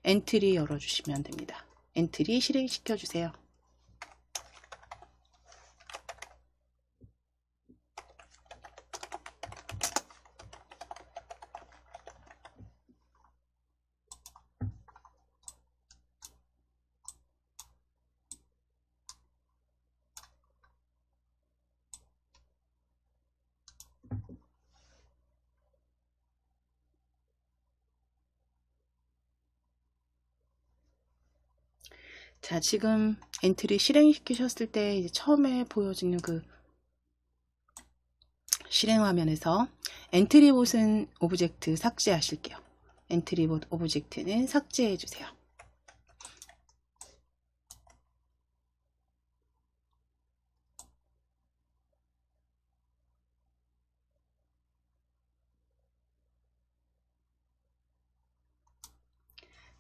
엔트리 열어주시면 됩니다. 엔트리 실행시켜 주세요. 자, 지금 엔트리 실행시키셨을 때 이제 처음에 보여지는 그 실행 화면에서 엔트리봇은 오브젝트 삭제하실게요. 엔트리봇 오브젝트는 삭제해 주세요.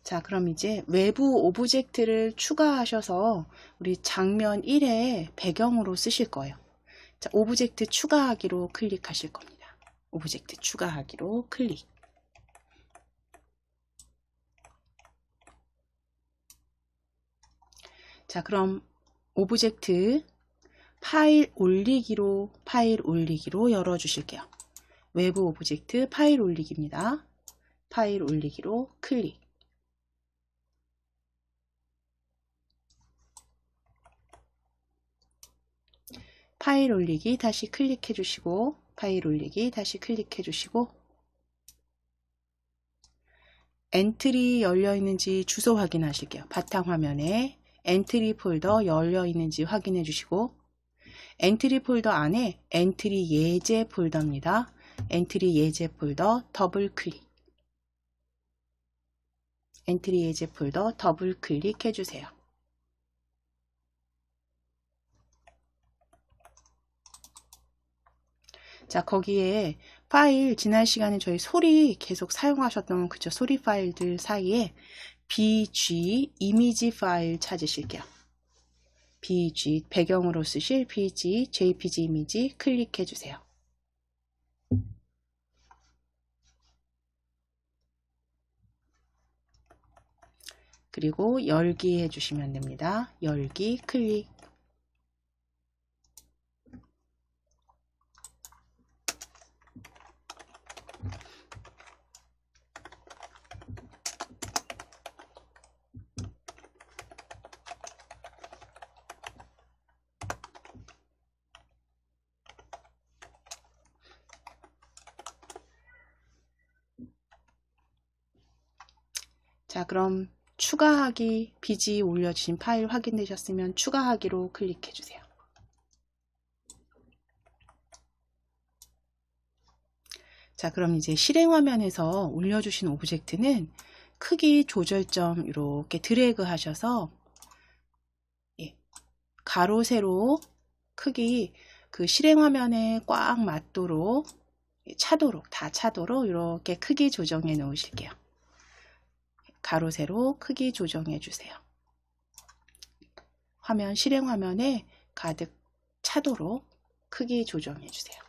자, 그럼 이제 외부 오브젝트를 추가하셔서 우리 장면 1의 배경으로 쓰실 거예요. 자, 오브젝트 추가하기로 클릭하실 겁니다. 오브젝트 추가하기로 클릭. 자, 그럼 오브젝트 파일 올리기로 열어주실게요. 외부 오브젝트 파일 올리기입니다. 파일 올리기로 클릭. 파일 올리기 다시 클릭해 주시고, 파일 올리기 다시 클릭해 주시고, 엔트리 열려 있는지 주소 확인하실게요. 바탕화면에 엔트리 폴더 열려 있는지 확인해 주시고, 엔트리 폴더 안에 엔트리 예제 폴더입니다. 엔트리 예제 폴더 더블 클릭. 엔트리 예제 폴더 더블 클릭해 주세요. 자, 거기에 파일, 지난 시간에 저희 소리 계속 사용하셨던 그쵸, 소리 파일들 사이에 BG 이미지 파일 찾으실게요. BG 배경으로 쓰실 BG JPG 이미지 클릭해 주세요. 그리고 열기 해주시면 됩니다. 열기 클릭. 자, 그럼 추가하기 BG 올려주신 파일 확인되셨으면 추가하기로 클릭해 주세요. 자, 그럼 이제 실행 화면에서 올려주신 오브젝트는 크기 조절점 이렇게 드래그 하셔서 가로 세로 크기 그 실행 화면에 꽉 맞도록 차도록 다 차도록 이렇게 크기 조정해 놓으실게요. 가로 세로 크기 조정해 주세요. 화면 실행 화면에 가득 차도록 크기 조정해 주세요.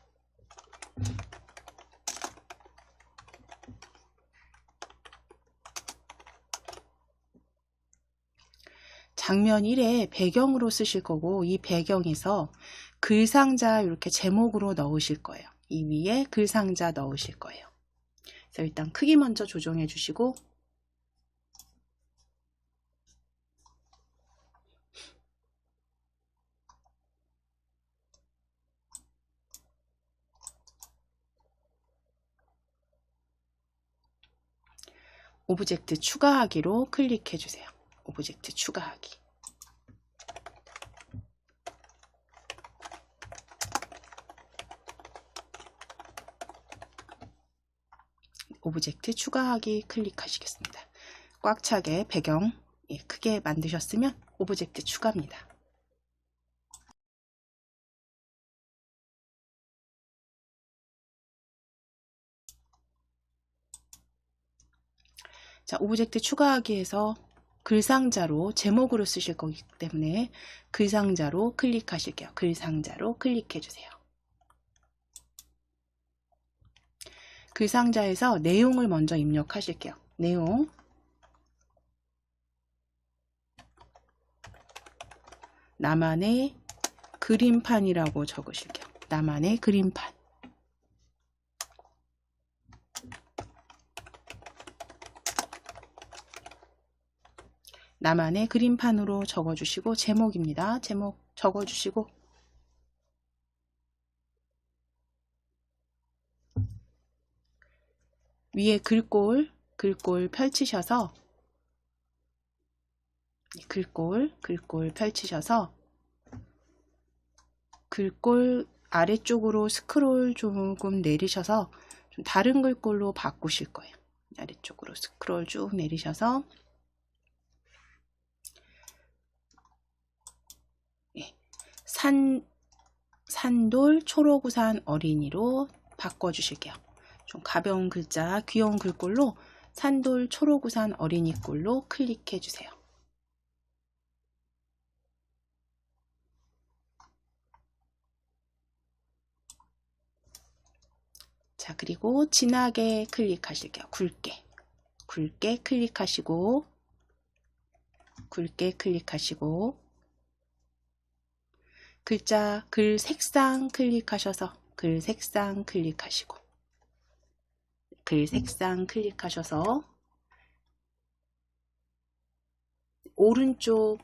장면 1에 배경으로 쓰실 거고, 이 배경에서 글상자 이렇게 제목으로 넣으실 거예요. 이 위에 글상자 넣으실 거예요. 그래서 일단 크기 먼저 조정해 주시고, 오브젝트 추가하기로 클릭해 주세요. 오브젝트 추가하기. 오브젝트 추가하기 클릭하시겠습니다. 꽉 차게 배경 크게 만드셨으면 오브젝트 추가입니다. 자, 오브젝트 추가하기에서 글상자로 제목으로 쓰실 거기 때문에 글상자로 클릭하실게요. 글상자로 클릭해 주세요. 글상자에서 내용을 먼저 입력하실게요. 내용 나만의 그림판이라고 적으실게요. 나만의 그림판. 나만의 그림판으로 적어주시고, 제목입니다. 제목 적어주시고, 위에 글꼴 펼치셔서, 글꼴 펼치셔서 글꼴 아래쪽으로 스크롤 조금 내리셔서 좀 다른 글꼴로 바꾸실 거예요. 아래쪽으로 스크롤 쭉 내리셔서 산돌 초록우산 어린이로 바꿔주실게요. 좀 가벼운 글자, 귀여운 글꼴로 산돌 초록우산 어린이 꼴로 클릭해 주세요. 자, 그리고 진하게 클릭하실게요. 굵게 클릭하시고, 글자, 글 색상 클릭하셔서 글 색상 클릭하셔서 오른쪽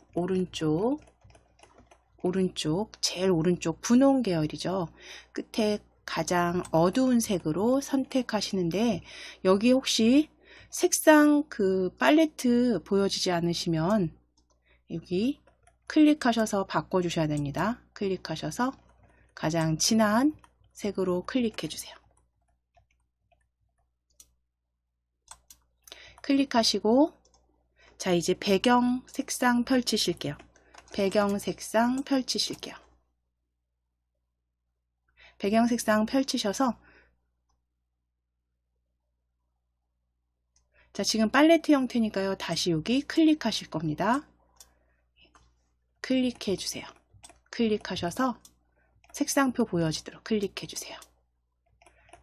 제일 오른쪽 분홍 계열이죠. 끝에 가장 어두운 색으로 선택하시는데, 여기 혹시 색상 그 팔레트 보여지지 않으시면 여기 클릭하셔서 바꿔주셔야 됩니다. 클릭하셔서 가장 진한 색으로 클릭해 주세요. 클릭하시고, 자, 이제 배경 색상 펼치실게요. 배경 색상 펼치셔서, 자, 지금 팔레트 형태니까요. 다시 여기 클릭하실 겁니다. 클릭해 주세요. 클릭하셔서 색상표 보여지도록 클릭해 주세요.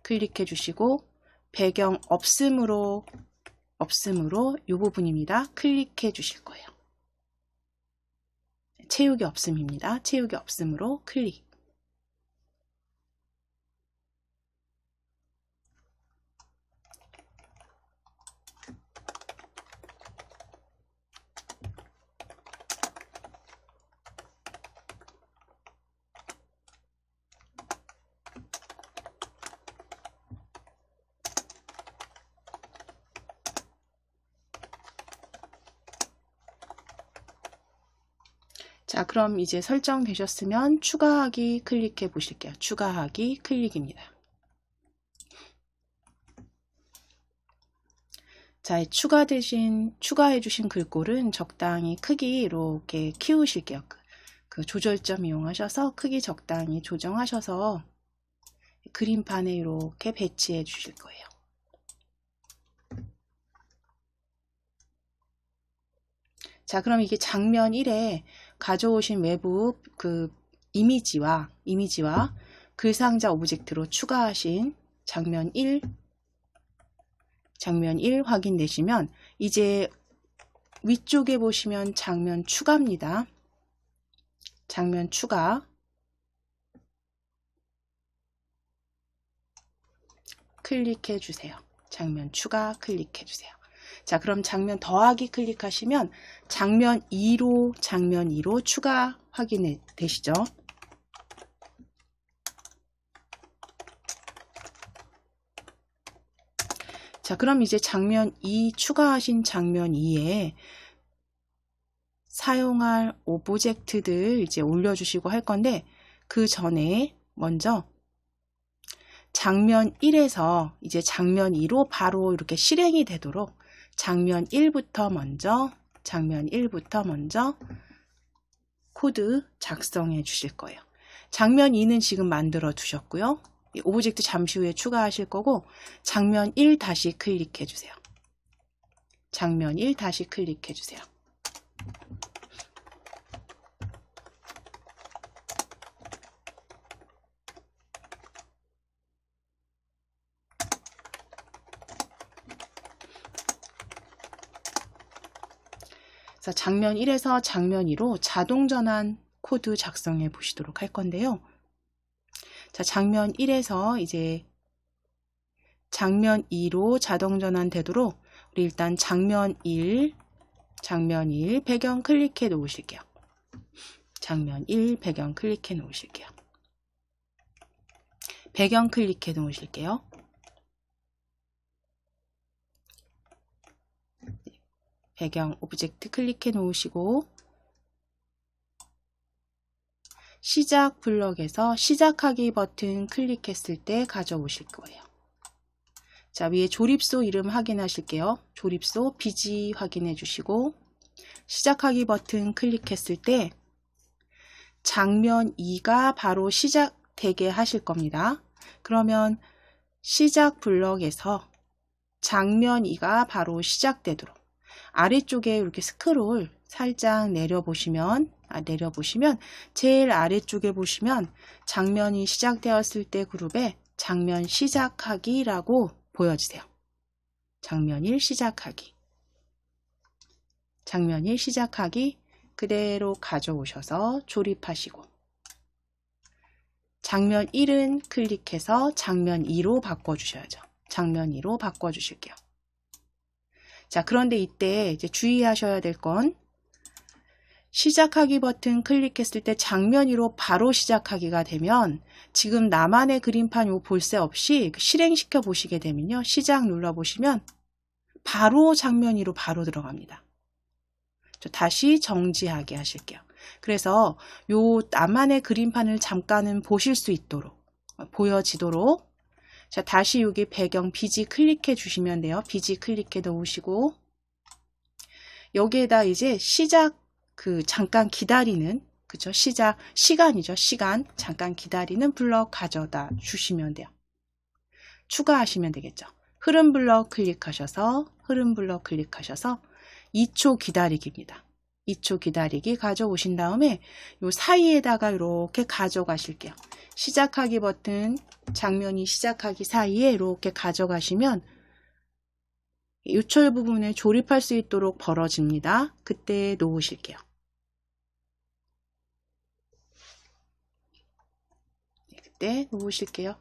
클릭해 주시고, 배경 없음으로 이 부분입니다. 클릭해 주실 거예요. 채우기 없음입니다. 채우기 없음으로 클릭. 자, 그럼 이제 설정되셨으면 추가하기 클릭해 보실게요. 추가하기 클릭입니다. 자, 추가해 주신 글꼴은 적당히 크기 이렇게 키우실게요. 그 조절점 이용하셔서 크기 적당히 조정하셔서 그림판에 이렇게 배치해 주실 거예요. 자, 그럼 이게 장면 1에 가져오신 외부 그 이미지와 글상자 오브젝트로 추가하신 장면 1 확인되시면, 이제 위쪽에 보시면 장면 추가입니다. 장면 추가 클릭해 주세요. 장면 추가 클릭해 주세요. 자, 그럼 장면 더하기 클릭하시면 장면 2로 추가 확인이 되시죠? 자, 그럼 이제 장면 2 추가하신 장면 2에 사용할 오브젝트들 이제 올려주시고 할 건데, 그 전에 먼저 장면 1에서 이제 장면 2로 바로 이렇게 실행이 되도록 장면 1부터 먼저 코드 작성해 주실 거예요. 장면 2는 지금 만들어 두셨고요. 오브젝트 잠시 후에 추가하실 거고, 장면 1 다시 클릭해 주세요. 장면 1 다시 클릭해 주세요. 장면 1에서 장면 2로 자동 전환 코드 작성해 보시도록 할 건데요. 자, 장면 1에서 이제 장면 2로 자동 전환되도록 우리 일단 장면 1 배경 클릭해 놓으실게요. 장면 1 배경 클릭해 놓으실게요. 배경 클릭해 놓으실게요. 배경 오브젝트 클릭해 놓으시고 시작 블럭에서 시작하기 버튼 클릭했을 때 가져오실 거예요. 자, 위에 조립소 이름 확인하실게요. 조립소 BG 확인해 주시고 시작하기 버튼 클릭했을 때 장면 2가 바로 시작되게 하실 겁니다. 그러면 시작 블럭에서 장면 2가 바로 시작되도록 아래쪽에 이렇게 스크롤 살짝 내려보시면 제일 아래쪽에 보시면 장면이 시작되었을 때 그룹에 장면 시작하기라고 보여지세요. 장면 1 시작하기. 장면 1 시작하기 그대로 가져오셔서 조립하시고 장면 1은 클릭해서 장면 2로 바꿔주셔야죠. 장면 2로 바꿔주실게요. 자, 그런데 이때 이제 주의하셔야 될 건 시작하기 버튼 클릭했을 때 장면 2로 바로 시작하기가 되면 지금 나만의 그림판 요 볼 새 없이 실행시켜 보시게 되면요. 시작 눌러 보시면 바로 장면 2로 바로 들어갑니다. 다시 정지하게 하실게요. 그래서 요 나만의 그림판을 잠깐은 보실 수 있도록 보여지도록 자, 다시 여기 배경 BG 클릭해 주시면 돼요. BG 클릭해 놓으시고 여기에다 이제 시작 잠깐 기다리는 그죠? 시간이죠. 시간 잠깐 기다리는 블럭 가져다 주시면 돼요. 추가하시면 되겠죠. 흐름 블럭 클릭하셔서 2초 기다리기입니다. 2초 기다리기 가져오신 다음에 요 사이에다가 이렇게 가져가실게요. 시작하기 버튼 장면이 시작하기 사이에 이렇게 가져가시면 요철 부분을 조립할 수 있도록 벌어집니다. 그때 놓으실게요. 그때 놓으실게요.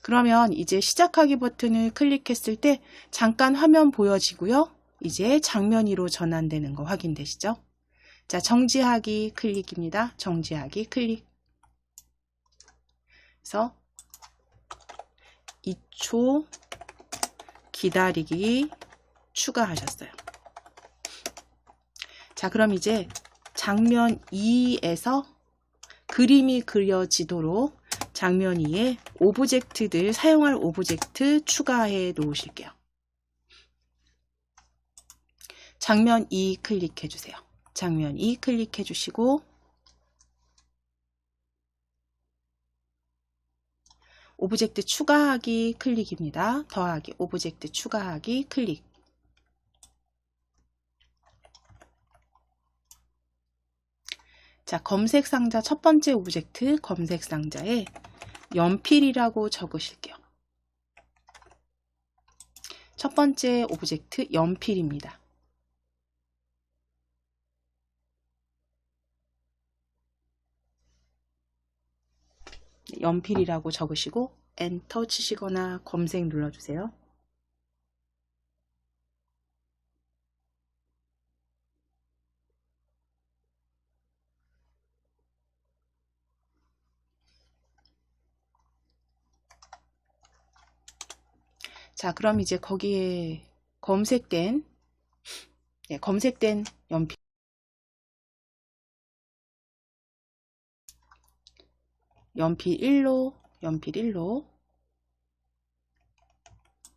그러면 이제 시작하기 버튼을 클릭했을 때 잠깐 화면 보여지고요. 이제 장면 2로 전환되는 거 확인되시죠? 자, 정지하기 클릭입니다. 정지하기 클릭. 그래서 2초 기다리기 추가하셨어요. 자, 그럼 이제 장면 2에서 그림이 그려지도록 장면 2에 오브젝트들 사용할 오브젝트 추가해 놓으실게요. 장면 2 클릭해 주세요. 장면 2 클릭해 주시고 오브젝트 추가하기 클릭입니다. 더하기 오브젝트 추가하기 클릭. 자, 검색 상자 첫 번째 오브젝트 검색 상자에 연필이라고 적으실게요. 첫 번째 오브젝트 연필입니다. 연필이라고 적으시고 엔터 치시거나 검색 눌러주세요. 자, 그럼 이제 거기에 검색된 연필 연필 1로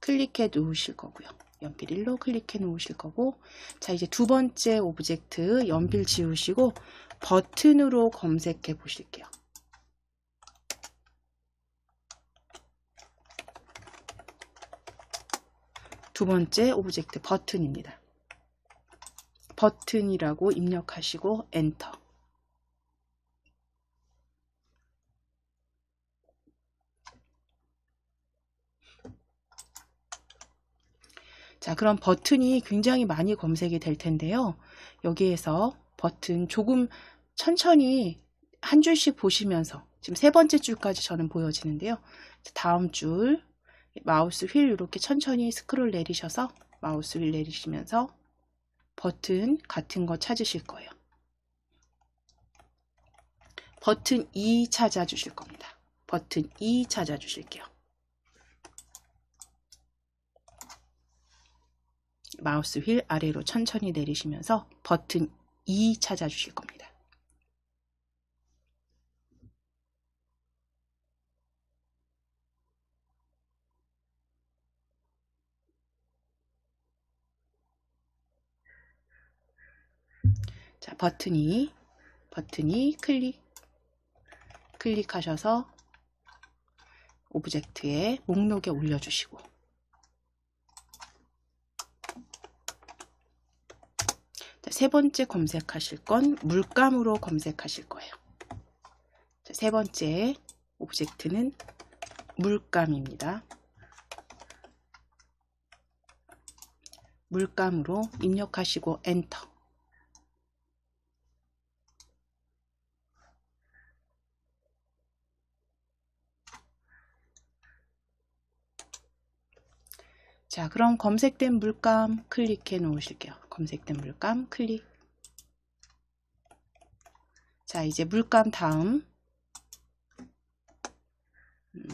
클릭해 놓으실 거고요. 연필 1로 클릭해 놓으실 거고, 자, 이제 두 번째 오브젝트 연필 지우시고 버튼으로 검색해 보실게요. 두 번째 오브젝트 버튼입니다. 버튼이라고 입력하시고 엔터. 자, 그럼 버튼이 굉장히 많이 검색이 될 텐데요. 여기에서 버튼 조금 천천히 한 줄씩 보시면서 지금 세 번째 줄까지 저는 보여지는데요. 다음 줄 마우스 휠 이렇게 천천히 스크롤 내리셔서 마우스 휠 내리시면서 버튼 같은 거 찾으실 거예요. 버튼 2 찾아 주실 겁니다. 버튼 2 찾아 주실게요. 마우스 휠 아래로 천천히 내리시면서 버튼 2 찾아 주실 겁니다. 자, 버튼이 클릭하셔서 오브젝트의 목록에 올려주시고, 자, 세 번째 검색하실 건 물감으로 검색하실 거예요. 자, 세 번째 오브젝트는 물감입니다. 물감으로 입력하시고 엔터. 자, 그럼 검색된 물감 클릭해 놓으실게요. 검색된 물감 클릭. 자, 이제 물감 다음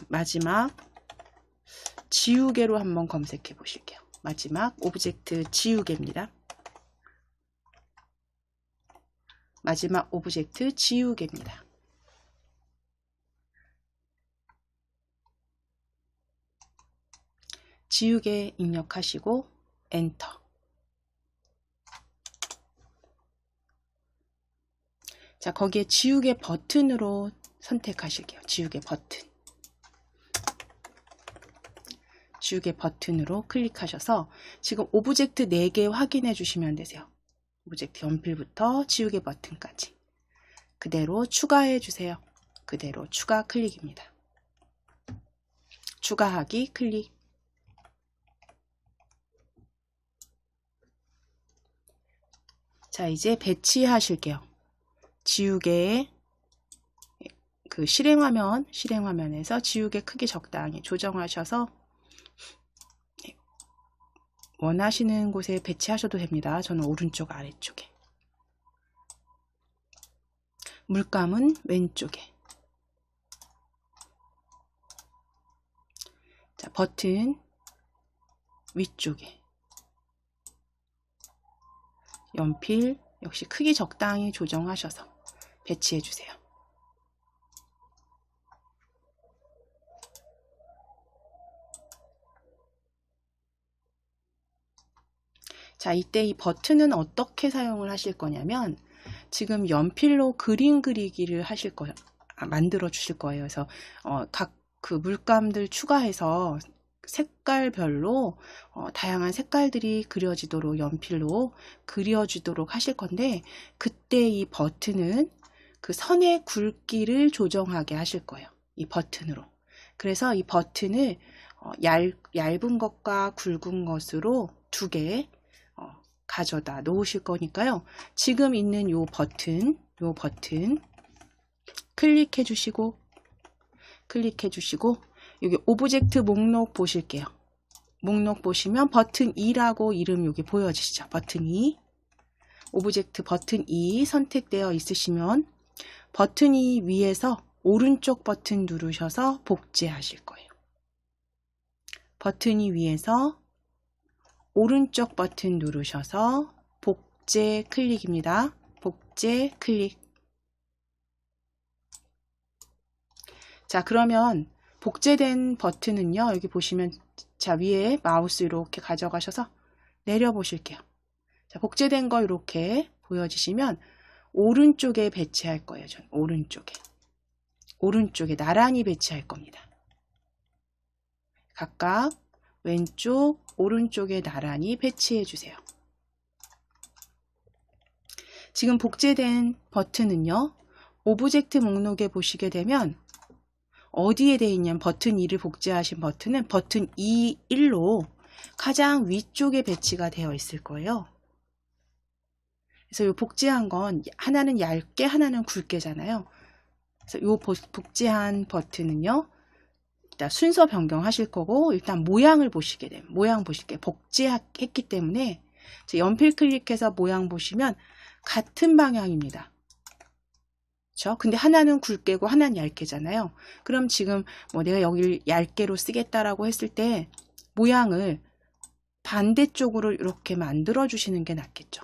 마지막 지우개로 한번 검색해 보실게요. 마지막 오브젝트 지우개입니다. 마지막 오브젝트 지우개입니다. 지우개 입력하시고 엔터. 자, 거기에 지우개 버튼으로 선택하실게요. 지우개 버튼. 지우개 버튼으로 클릭하셔서 지금 오브젝트 4개 확인해 주시면 되세요. 오브젝트 연필부터 지우개 버튼까지. 그대로 추가해 주세요. 그대로 추가 클릭입니다. 추가하기 클릭. 자, 이제 배치하실게요. 지우개의 그 실행화면에서 지우개 크기 적당히 조정하셔서 원하시는 곳에 배치하셔도 됩니다. 저는 오른쪽 아래쪽에. 물감은 왼쪽에. 자, 버튼 위쪽에. 연필 역시 크기 적당히 조정하셔서 배치해 주세요. 자, 이때 이 버튼은 어떻게 사용을 하실 거냐면 지금 연필로 그림 그리기를 하실 거예요. 만들어 주실 거예요. 그래서 각 그 물감들 추가해서 색깔별로 다양한 색깔들이 그려지도록 연필로 그려주도록 하실 건데, 그때 이 버튼은 그 선의 굵기를 조정하게 하실 거예요. 이 버튼으로. 그래서 이 버튼을 얇은 것과 굵은 것으로 2개 가져다 놓으실 거니까요. 지금 있는 요 버튼 클릭해 주시고 여기 오브젝트 목록 보실게요. 목록 보시면 버튼 2라고 이름 여기 보여지시죠? 버튼 2. 오브젝트 버튼 2 선택되어 있으시면 버튼 2 위에서 오른쪽 버튼 누르셔서 복제하실 거예요. 버튼 2 위에서 오른쪽 버튼 누르셔서 복제 클릭입니다. 복제 클릭. 자, 그러면 복제된 버튼은요, 여기 보시면 자, 위에 마우스 이렇게 가져가셔서 내려 보실게요. 자, 복제된 거 이렇게 보여지시면 오른쪽에 배치할 거예요. 전 오른쪽에 나란히 배치할 겁니다. 각각 왼쪽, 오른쪽에 나란히 배치해 주세요. 지금 복제된 버튼은요, 오브젝트 목록에 보시게 되면 어디에 되어 있냐면 버튼 2를 복제하신 버튼은 버튼 2.1로 가장 위쪽에 배치가 되어 있을 거예요. 그래서 요 복제한 건 하나는 얇게 하나는 굵게잖아요. 그래서 요 복제한 버튼은요. 일단 순서 변경하실 거고 일단 모양을 보시게 되면 모양 보실게요. 복제했기 때문에 연필 클릭해서 모양 보시면 같은 방향입니다. 그렇죠? 근데 하나는 굵게고 하나는 얇게잖아요. 그럼 지금 뭐 내가 여기를 얇게로 쓰겠다라고 했을 때 모양을 반대쪽으로 이렇게 만들어 주시는 게 낫겠죠.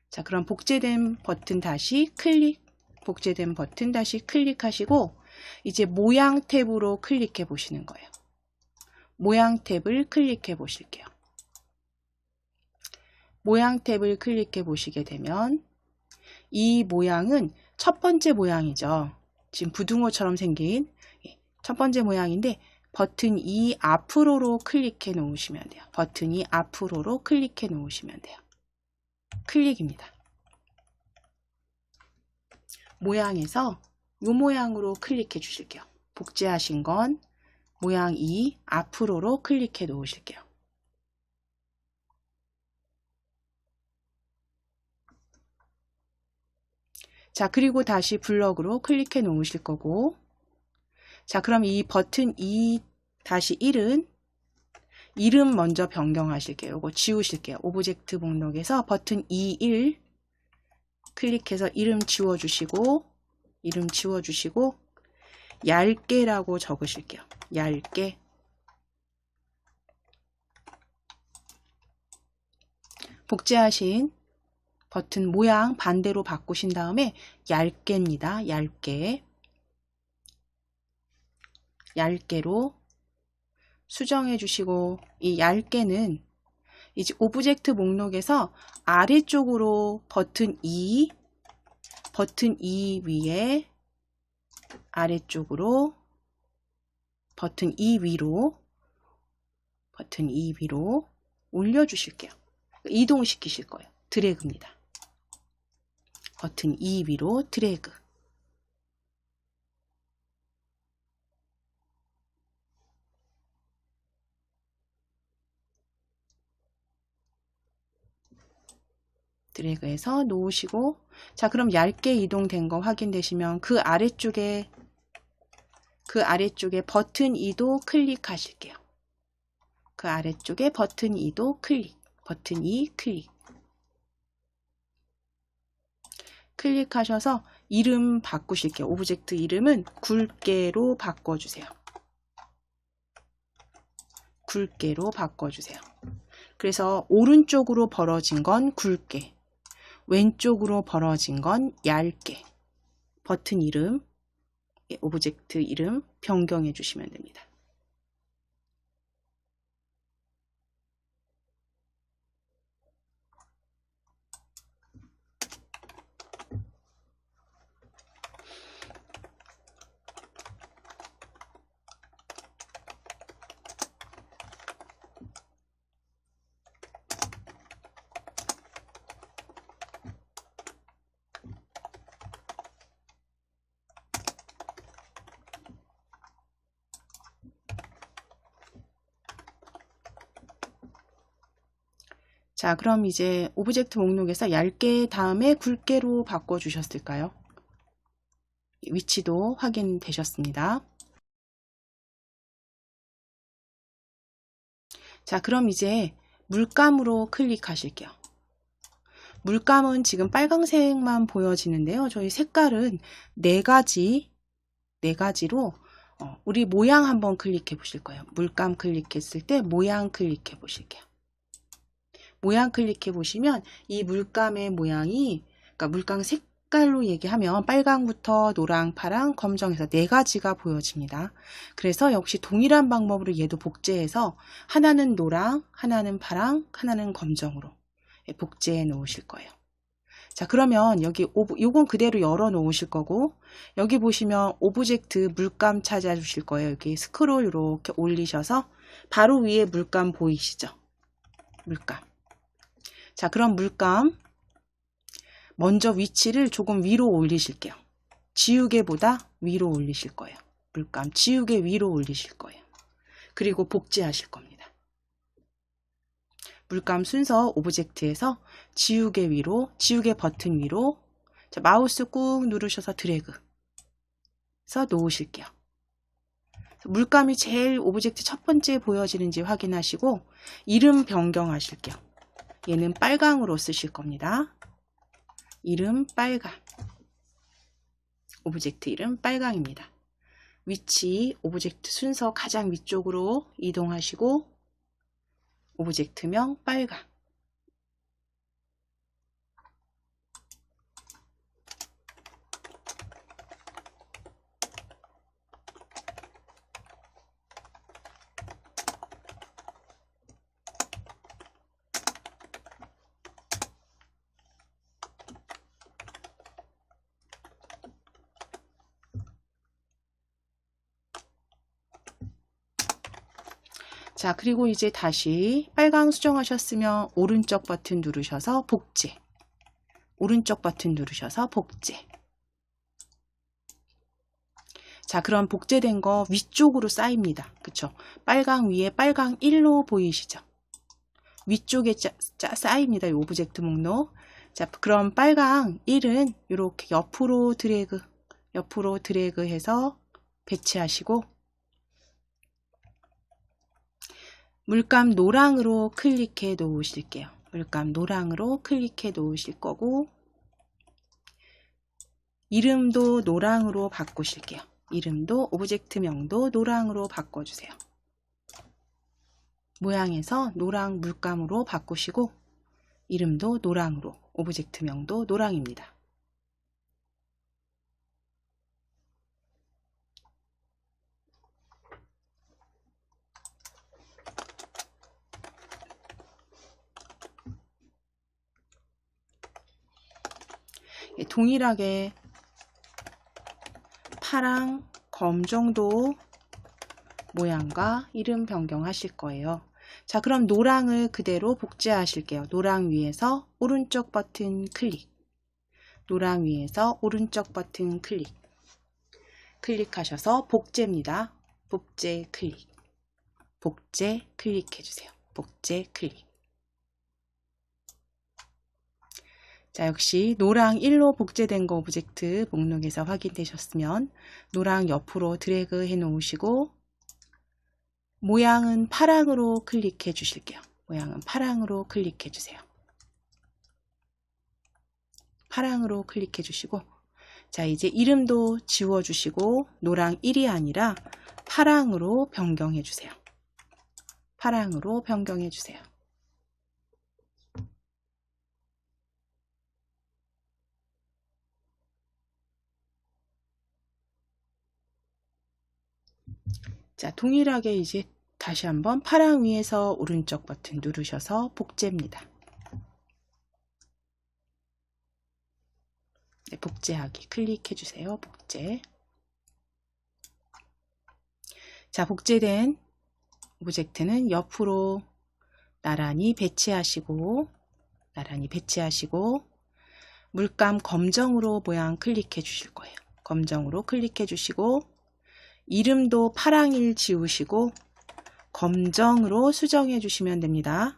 자, 그럼 복제된 버튼 다시 클릭, 복제된 버튼 다시 클릭하시고 이제 모양 탭으로 클릭해 보시는 거예요. 모양 탭을 클릭해 보실게요. 모양 탭을 클릭해 보시게 되면 이 모양은 첫 번째 모양이죠. 지금 부등호처럼 생긴 첫 번째 모양인데 버튼 2 앞으로로 클릭해 놓으시면 돼요. 버튼 2 앞으로로 클릭해 놓으시면 돼요. 클릭입니다. 모양에서 이 모양으로 클릭해 주실게요. 복제하신 건 모양 2 앞으로로 클릭해 놓으실게요. 자, 그리고 다시 블럭으로 클릭해 놓으실 거고 자, 그럼 이 버튼 2-1은 이름 먼저 변경하실게요. 이거 지우실게요. 오브젝트 목록에서 버튼 21 클릭해서 이름 지워주시고 얇게라고 적으실게요. 얇게. 복제하신 버튼 모양 반대로 바꾸신 다음에 얇게입니다. 얇게. 얇게로 수정해 주시고 이 얇게는 이제 오브젝트 목록에서 아래쪽으로 버튼 2 위에 아래쪽으로 버튼 2 위로 올려 주실게요. 이동시키실 거예요. 드래그입니다. 버튼 2 위로 드래그. 드래그해서 놓으시고 자, 그럼 얇게 이동된 거 확인되시면 그 아래쪽에 버튼 2도 클릭하실게요. 그 아래쪽에 버튼 2도 클릭. 버튼 2 클릭. 클릭하셔서 이름 바꾸실게요. 오브젝트 이름은 굵게로 바꿔주세요. 굵게로 바꿔주세요. 그래서 오른쪽으로 벌어진 건 굵게, 왼쪽으로 벌어진 건 얇게. 버튼 이름, 오브젝트 이름 변경해 주시면 됩니다. 자, 그럼 이제 오브젝트 목록에서 얇게 다음에 굵게로 바꿔주셨을까요? 위치도 확인되셨습니다. 자, 그럼 이제 물감으로 클릭하실게요. 물감은 지금 빨강색만 보여지는데요. 저희 색깔은 네 가지로 우리 모양 한번 클릭해 보실 거예요. 물감 클릭했을 때 모양 클릭해 보실게요. 모양 클릭해 보시면 이 물감의 모양이, 그러니까 물감 색깔로 얘기하면 빨강부터 노랑, 파랑, 검정에서 네 가지가 보여집니다. 그래서 역시 동일한 방법으로 얘도 복제해서 하나는 노랑, 하나는 파랑, 하나는 검정으로 복제해 놓으실 거예요. 자, 그러면 여기 요건 그대로 열어 놓으실 거고 여기 보시면 오브젝트 물감 찾아 주실 거예요. 여기 스크롤 이렇게 올리셔서 바로 위에 물감 보이시죠? 물감. 자, 그럼 물감 먼저 위치를 조금 위로 올리실게요. 지우개보다 위로 올리실 거예요. 물감 지우개 위로 올리실 거예요. 그리고 복제하실 겁니다. 물감 순서 오브젝트에서 지우개 위로, 지우개 버튼 위로 자, 마우스 꾹 누르셔서 드래그 해서 놓으실게요. 물감이 제일 오브젝트 첫 번째 보여지는지 확인하시고 이름 변경하실게요. 얘는 빨강으로 쓰실 겁니다. 이름 빨강. 오브젝트 이름 빨강입니다. 위치 오브젝트 순서 가장 위쪽으로 이동하시고 오브젝트명 빨강. 자, 그리고 이제 다시 빨강 수정하셨으면 오른쪽 버튼 누르셔서 복제. 오른쪽 버튼 누르셔서 복제. 자, 그럼 복제된 거 위쪽으로 쌓입니다. 그쵸? 빨강 위에 빨강 1로 보이시죠? 위쪽에 쌓입니다. 이 오브젝트 목록. 자, 그럼 빨강 1은 이렇게 옆으로 드래그 해서 배치하시고 물감 노랑으로 클릭해 놓으실게요. 물감 노랑으로 클릭해 놓으실 거고 이름도 노랑으로 바꾸실게요. 이름도 오브젝트명도 노랑으로 바꿔주세요. 모양에서 노랑 물감으로 바꾸시고 이름도 노랑으로 오브젝트명도 노랑입니다. 동일하게 파랑, 검 정도 모양과 이름 변경하실 거예요. 자, 그럼 노랑을 그대로 복제하실게요. 노랑 위에서 오른쪽 버튼 클릭. 노랑 위에서 오른쪽 버튼 클릭. 클릭하셔서 복제입니다. 복제 클릭. 복제 클릭해주세요. 복제 클릭. 자, 역시 노랑 1로 복제된 거 오브젝트 목록에서 확인되셨으면 노랑 옆으로 드래그 해 놓으시고 모양은 파랑으로 클릭해 주실게요. 모양은 파랑으로 클릭해 주세요. 파랑으로 클릭해 주시고 자, 이제 이름도 지워 주시고 노랑 1이 아니라 파랑으로 변경해 주세요. 파랑으로 변경해 주세요. 자, 동일하게 이제 다시 한번 파랑 위에서 오른쪽 버튼 누르셔서 복제입니다. 네, 복제하기 클릭해 주세요. 복제. 자, 복제된 오브젝트는 옆으로 나란히 배치하시고 물감 검정으로 모양 클릭해 주실 거예요. 검정으로 클릭해 주시고 이름도 파랑일 지우시고 검정으로 수정해 주시면 됩니다.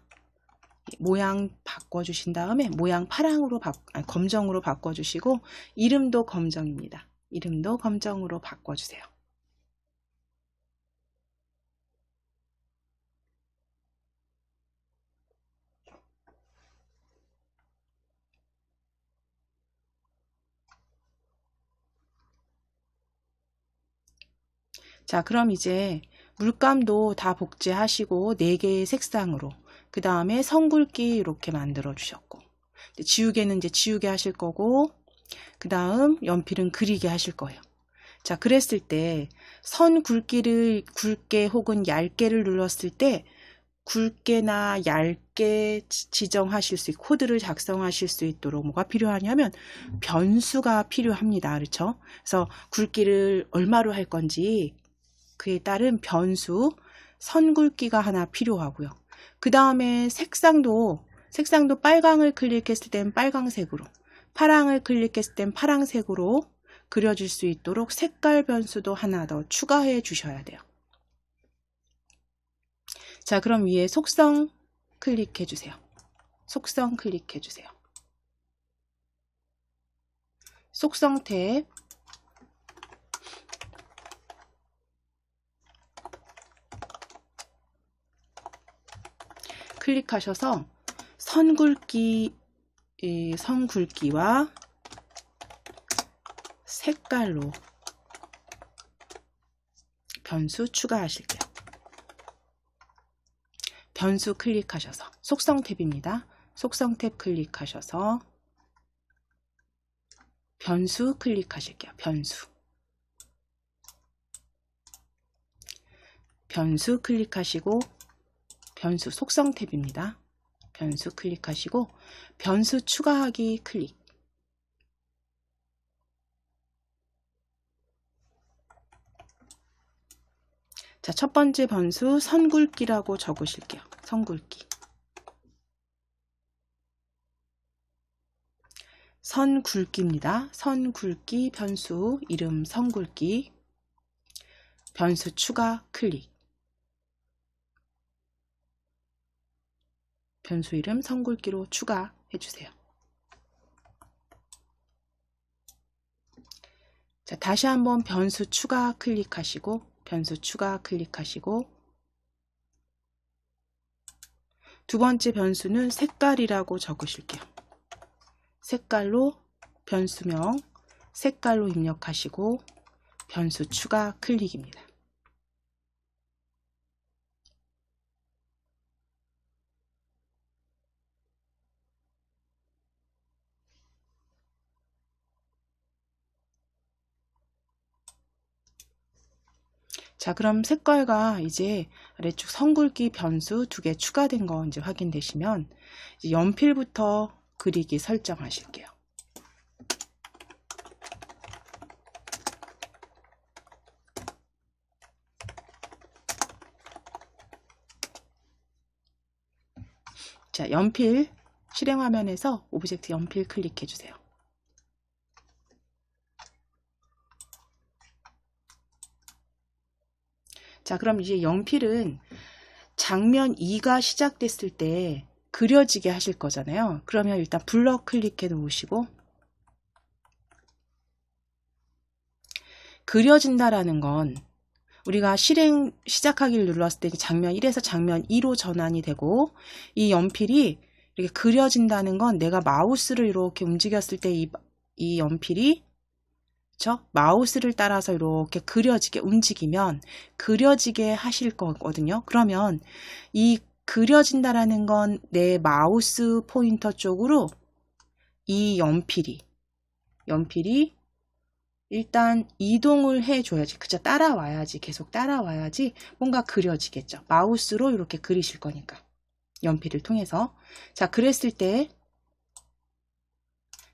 모양 바꿔주신 다음에 모양 파랑으로 검정으로 바꿔주시고 이름도 검정입니다. 이름도 검정으로 바꿔주세요. 자, 그럼 이제 물감도 다 복제하시고 4개의 색상으로 그 다음에 선 굵기 이렇게 만들어 주셨고 지우개는 이제 지우개 하실 거고 그 다음 연필은 그리게 하실 거예요. 자, 그랬을 때 선 굵기를 굵게 혹은 얇게를 눌렀을 때 굵게나 얇게 지정하실 수 있고 코드를 작성하실 수 있도록 뭐가 필요하냐면 변수가 필요합니다. 그렇죠? 그래서 굵기를 얼마로 할 건지 그에 따른 변수 선 굵기가 하나 필요하고요. 그 다음에 색상도 빨강을 클릭했을 땐 빨강색으로 파랑을 클릭했을 땐 파랑색으로 그려질 수 있도록 색깔 변수도 하나 더 추가해 주셔야 돼요. 자, 그럼 위에 속성 클릭해 주세요. 속성 클릭해 주세요. 속성 탭 클릭하셔서 선 굵기와 색깔로 변수 추가하실게요. 변수 클릭하셔서 속성 탭입니다. 속성 탭 클릭하셔서 변수 클릭하실게요. 변수 클릭하시고 변수 속성 탭입니다. 변수 클릭하시고 변수 추가하기 클릭. 자, 첫 번째 변수 선 굵기라고 적으실게요. 선 굵기. 선 굵기입니다. 선 굵기 변수 이름 선 굵기. 변수 추가 클릭. 변수 이름 선 굵기로 추가해 주세요. 자, 다시 한번 변수 추가 클릭하시고 두 번째 변수는 색깔이라고 적으실게요. 색깔로 변수명 색깔로 입력하시고 변수 추가 클릭입니다. 자, 그럼 색깔과 이제 아래쪽 선 굵기 변수 2개 추가된 거 이제 확인되시면 이제 연필부터 그리기 설정하실게요. 자, 연필 실행 화면에서 오브젝트 연필 클릭해 주세요. 자, 그럼 이제 연필은 장면 2가 시작됐을 때 그려지게 하실 거잖아요. 그러면 일단 블럭 클릭해 놓으시고 그려진다라는 건 우리가 실행 시작하기를 눌렀을 때 장면 1에서 장면 2로 전환이 되고 이 연필이 이렇게 그려진다는 건 내가 마우스를 이렇게 움직였을 때 이 연필이 마우스를 따라서 이렇게 그려지게 움직이면 그려지게 하실 거거든요. 그러면 이 그려진다라는 건 내 마우스 포인터 쪽으로 이 연필이 일단 이동을 해줘야지. 그죠? 따라와야지. 계속 따라와야지 뭔가 그려지겠죠. 마우스로 이렇게 그리실 거니까. 연필을 통해서. 자, 그랬을 때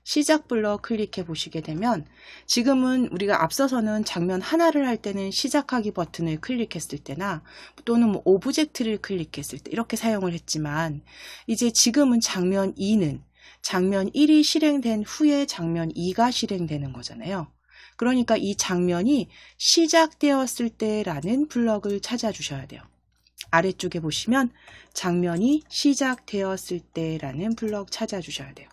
시작 블럭 클릭해 보시게 되면 지금은 우리가 앞서서는 장면 하나를 할 때는 시작하기 버튼을 클릭했을 때나 또는 뭐 오브젝트를 클릭했을 때 이렇게 사용을 했지만 이제 지금은 장면 2는 장면 1이 실행된 후에 장면 2가 실행되는 거잖아요. 그러니까 이 장면이 시작되었을 때라는 블럭을 찾아주셔야 돼요. 아래쪽에 보시면 장면이 시작되었을 때라는 블럭 찾아주셔야 돼요.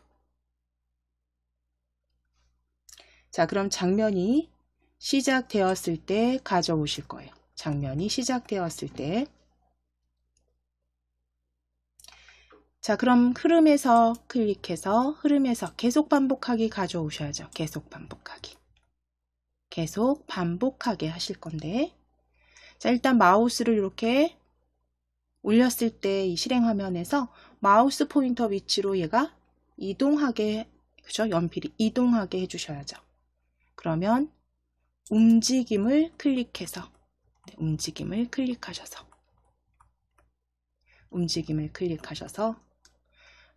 자, 그럼 장면이 시작되었을 때 가져오실 거예요. 장면이 시작되었을 때. 자, 그럼 흐름에서 클릭해서 흐름에서 계속 반복하기 가져오셔야죠. 계속 반복하게 하실 건데. 자, 일단 마우스를 이렇게 올렸을 때 이 실행 화면에서 마우스 포인터 위치로 얘가 이동하게, 그죠? 연필이 이동하게 해주셔야죠. 그러면 움직임을 클릭해서 움직임을 클릭하셔서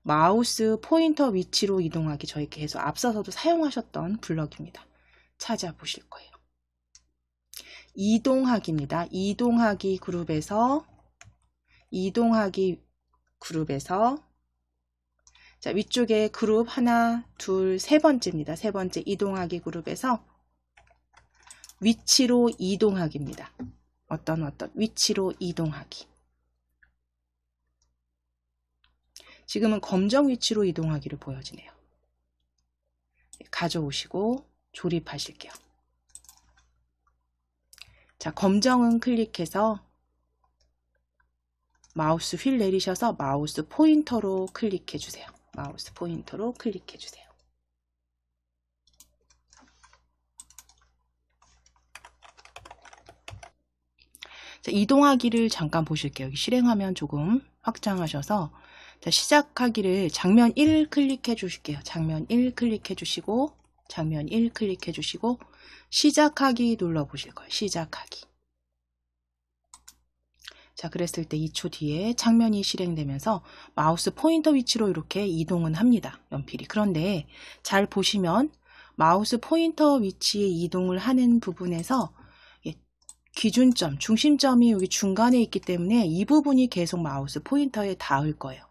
마우스 포인터 위치로 이동하기 저희 계속 앞서서도 사용하셨던 블럭입니다. 찾아보실 거예요. 이동하기입니다. 이동하기 그룹에서 자, 위쪽에 그룹 하나, 둘, 세 번째입니다. 세 번째 이동하기 그룹에서 위치로 이동하기입니다. 어떤 위치로 이동하기. 지금은 검정 위치로 이동하기를 보여지네요. 가져오시고 조립하실게요. 자, 검정은 클릭해서 마우스 휠 내리셔서 마우스 포인터로 클릭해 주세요. 마우스 포인터로 클릭해 주세요. 자, 이동하기를 잠깐 보실게요. 여기 실행화면 조금 확장하셔서 자, 시작하기를 장면 1 클릭해 주실게요. 장면 1 클릭해 주시고 장면 1 클릭해 주시고 시작하기 눌러 보실 거예요. 시작하기. 자, 그랬을 때 2초 뒤에 장면이 실행되면서 마우스 포인터 위치로 이렇게 이동은 합니다. 연필이. 그런데 잘 보시면 마우스 포인터 위치에 이동을 하는 부분에서 기준점, 중심점이 여기 중간에 있기 때문에 이 부분이 계속 마우스 포인터에 닿을 거예요.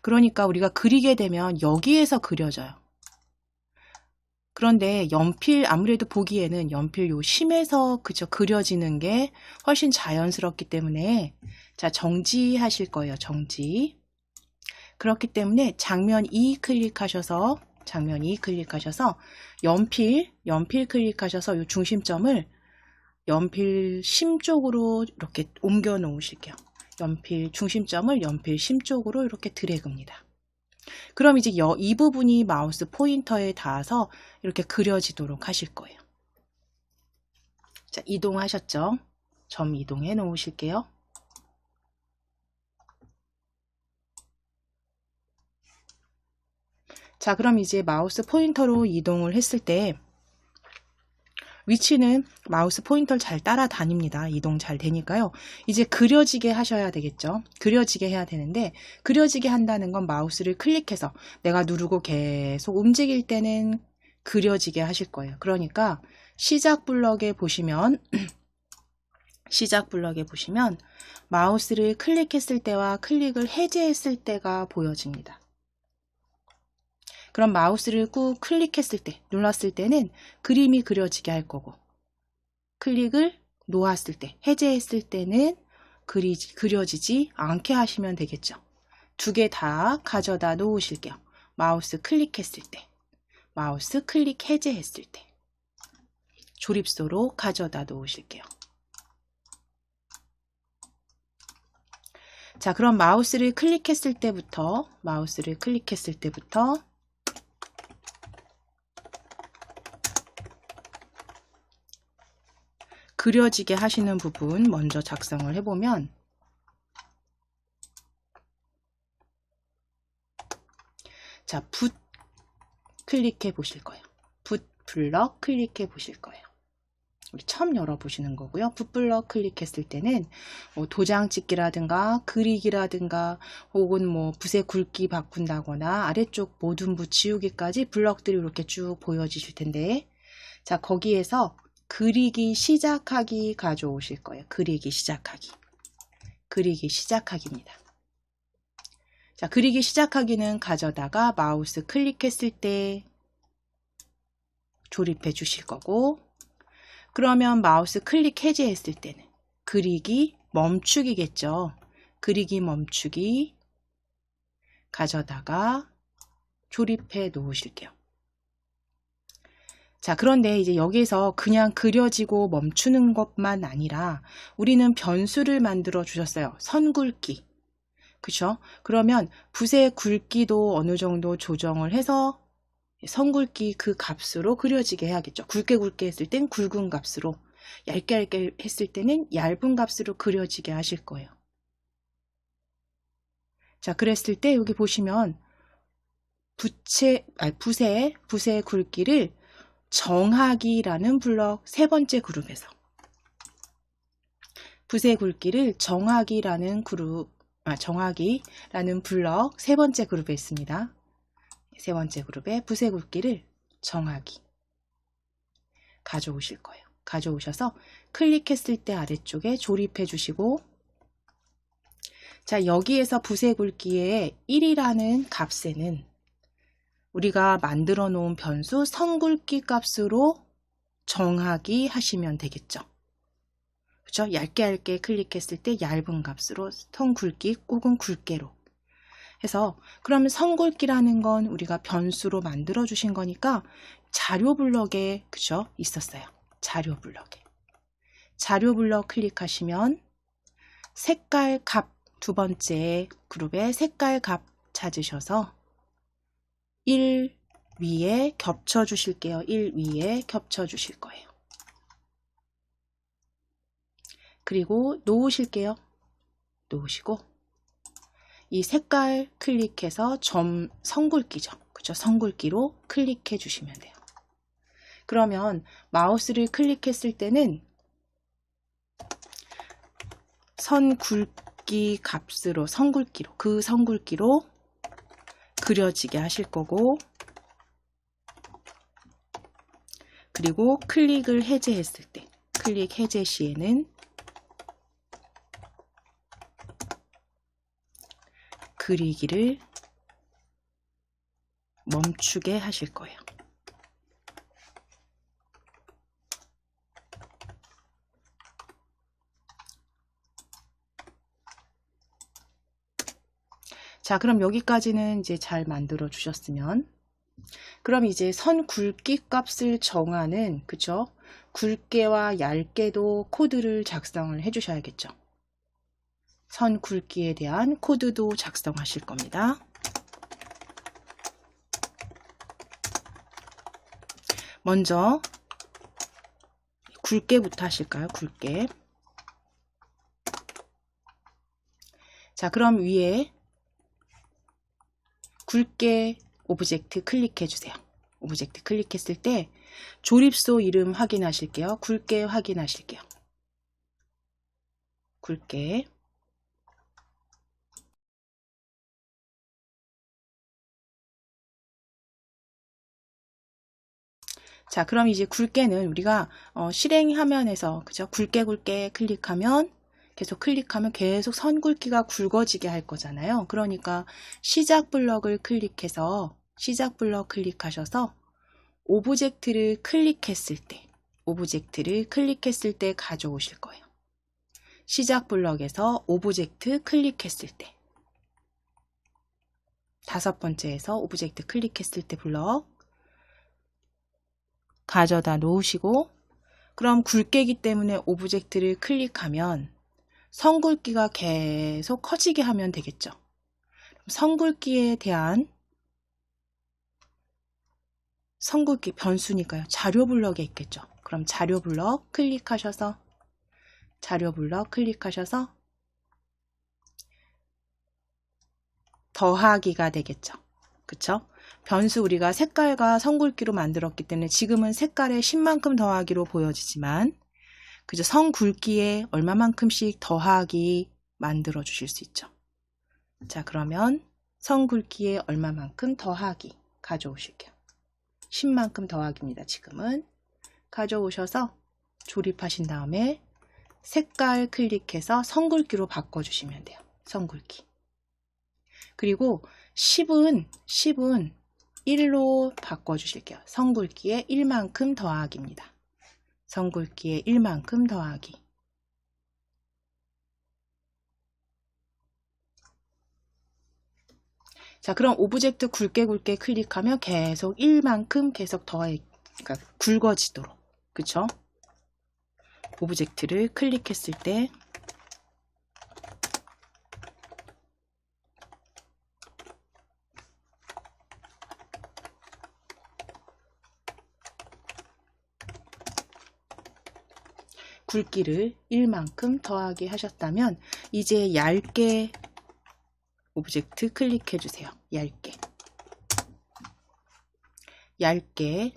그러니까 우리가 그리게 되면 여기에서 그려져요. 그런데 연필 아무래도 보기에는 연필 요 심에서 그저 그려지는 게 훨씬 자연스럽기 때문에 자, 정지하실 거예요. 정지. 그렇기 때문에 장면 2 클릭하셔서 장면 2 클릭하셔서 연필 클릭하셔서 요 중심점을 연필 심 쪽으로 이렇게 옮겨 놓으실게요. 연필 중심점을 연필 심 쪽으로 이렇게 드래그입니다. 그럼 이제 이 부분이 마우스 포인터에 닿아서 이렇게 그려지도록 하실 거예요. 자, 이동하셨죠? 점 이동해 놓으실게요. 자, 그럼 이제 마우스 포인터로 이동을 했을 때 위치는 마우스 포인터를 잘 따라다닙니다. 이동 잘 되니까요. 이제 그려지게 하셔야 되겠죠. 그려지게 해야 되는데 그려지게 한다는 건 마우스를 클릭해서 내가 누르고 계속 움직일 때는 그려지게 하실 거예요. 그러니까 시작 블럭에 보시면 시작 블럭에 보시면 마우스를 클릭했을 때와 클릭을 해제했을 때가 보여집니다. 그럼 마우스를 꾹 클릭했을 때, 눌렀을 때는 그림이 그려지게 할 거고 클릭을 놓았을 때, 해제했을 때는 그려지지 않게 하시면 되겠죠. 두 개 다 가져다 놓으실게요. 마우스 클릭했을 때, 마우스 클릭 해제했을 때 조립소로 가져다 놓으실게요. 자, 그럼 마우스를 클릭했을 때부터 그려지게 하시는 부분 먼저 작성을 해보면 자, 붓 클릭해 보실 거예요. 붓 블럭 클릭해 보실 거예요. 우리 처음 열어보시는 거고요. 붓 블럭 클릭했을 때는 뭐 도장 찍기라든가 그리기라든가 혹은 뭐 붓의 굵기 바꾼다거나 아래쪽 모든 붓 지우기까지 블럭들이 이렇게 쭉 보여지실 텐데 자, 거기에서 그리기 시작하기 가져오실 거예요. 그리기 시작하기. 그리기 시작하기입니다. 자, 그리기 시작하기는 가져다가 마우스 클릭했을 때 조립해 주실 거고 그러면 마우스 클릭 해제했을 때는 그리기 멈추기겠죠. 그리기 멈추기 가져다가 조립해 놓으실게요. 자, 그런데 이제 여기서 그냥 그려지고 멈추는 것만 아니라 우리는 변수를 만들어 주셨어요. 선 굵기. 그쵸? 그러면 붓의 굵기도 어느 정도 조정을 해서 선 굵기 그 값으로 그려지게 해야겠죠. 굵게 했을 땐 굵은 값으로, 얇게 했을 때는 얇은 값으로 그려지게 하실 거예요. 자, 그랬을 때 여기 보시면 붓의 굵기를 정하기라는 블럭 세 번째 그룹에서 붓의 굵기를 정하기라는 블럭 세 번째 그룹에 있습니다. 세 번째 그룹에 붓의 굵기를 정하기 가져오실 거예요. 가져오셔서 클릭했을 때 아래쪽에 조립해 주시고 자, 여기에서 붓의 굵기의 1이라는 값에는 우리가 만들어 놓은 변수 선 굵기 값으로 정하기 하시면 되겠죠. 그렇죠? 얇게 클릭했을 때 얇은 값으로 선 굵기 혹은 굵게로 해서 그러면 선굵기라는 건 우리가 변수로 만들어 주신 거니까 자료 블럭에 그죠? 있었어요. 자료 블럭에. 자료 블럭 클릭하시면 색깔 값 두 번째 그룹의 색깔 값 찾으셔서 1 위에 겹쳐 주실게요. 1 위에 겹쳐 주실 거예요. 그리고 놓으실게요. 놓으시고 이 색깔 클릭해서 점 선굵기죠. 그죠? 선굵기로 클릭해 주시면 돼요. 그러면 마우스를 클릭했을 때는 선 굵기 값으로 선굵기로 그 선굵기로 그려지게 하실 거고 그리고 클릭을 해제했을 때 클릭 해제 시에는 그리기를 멈추게 하실 거예요. 자, 그럼 여기까지는 이제 잘 만들어 주셨으면 그럼 이제 선 굵기 값을 정하는 그쵸? 굵게와 얇게도 코드를 작성을 해 주셔야겠죠. 선 굵기에 대한 코드도 작성하실 겁니다. 먼저 굵게부터 하실까요? 굵게. 자, 그럼 위에 굵게 오브젝트 클릭해 주세요. 오브젝트 클릭했을 때 조립소 이름 확인하실게요. 굵게 확인하실게요. 굵게. 자, 그럼 이제 굵게는 우리가 실행 화면에서 그죠? 굵게 클릭하면 계속 선 굵기가 굵어지게 할 거잖아요. 그러니까 시작 블럭을 클릭해서 시작 블럭 클릭하셔서 오브젝트를 클릭했을 때 가져오실 거예요. 시작 블럭에서 오브젝트 클릭했을 때 다섯 번째에서 오브젝트 클릭했을 때 블럭 가져다 놓으시고 그럼 굵게이기 때문에 오브젝트를 클릭하면 선 굵기가 계속 커지게 하면 되겠죠. 선 굵기에 대한 선 굵기 변수니까요. 자료 블럭에 있겠죠. 그럼 자료 블럭 클릭하셔서 더하기가 되겠죠. 그쵸? 변수 우리가 색깔과 선 굵기로 만들었기 때문에 지금은 색깔의 10만큼 더하기로 보여지지만 그죠? 선 굵기에 얼마만큼씩 더하기 만들어 주실 수 있죠. 자, 그러면 선 굵기에 얼마만큼 더하기 가져오실게요. 10만큼 더하기입니다. 지금은 가져오셔서 조립하신 다음에 색깔 클릭해서 선 굵기로 바꿔주시면 돼요. 선 굵기. 그리고 10은 1로 바꿔주실게요. 선 굵기에 1만큼 더하기입니다. 선 굵기에 1만큼 더하기. 자, 그럼 오브젝트 굵게 클릭하면 계속 1만큼 계속 그러니까 굵어지도록. 그쵸? 오브젝트를 클릭했을 때 굵기를 1만큼 더하기 하셨다면 이제 얇게 오브젝트 클릭해 주세요. 얇게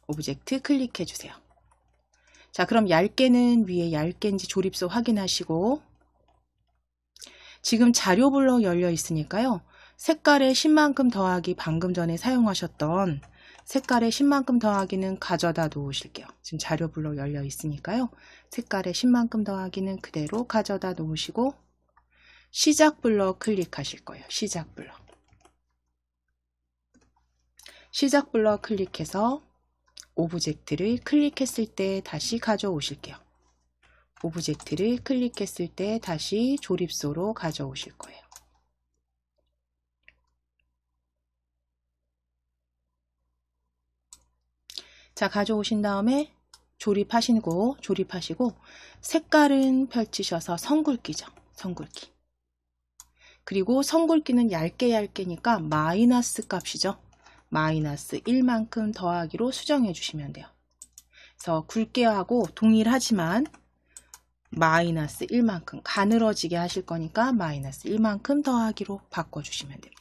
오브젝트 클릭해 주세요. 자, 그럼 얇게는 위에 얇게인지 조립소 확인하시고 지금 자료 블럭 열려 있으니까요. 색깔의 10만큼 더하기 방금 전에 사용하셨던 색깔의 10만큼 더하기는 가져다 놓으실게요. 지금 자료 블럭 열려 있으니까요. 색깔의 10만큼 더하기는 그대로 가져다 놓으시고 시작 블럭 클릭하실 거예요. 시작 블럭 클릭해서 오브젝트를 클릭했을 때 다시 가져오실게요. 오브젝트를 클릭했을 때 다시 조립소로 가져오실 거예요. 자, 가져오신 다음에 조립하시고 색깔은 펼치셔서 선굵기죠. 선굵기. 그리고 선굵기는 얇게니까 마이너스 값이죠. 마이너스 1만큼 더하기로 수정해 주시면 돼요. 그래서 굵게 하고 동일하지만 마이너스 1만큼 가늘어지게 하실 거니까 마이너스 1만큼 더하기로 바꿔주시면 됩니다.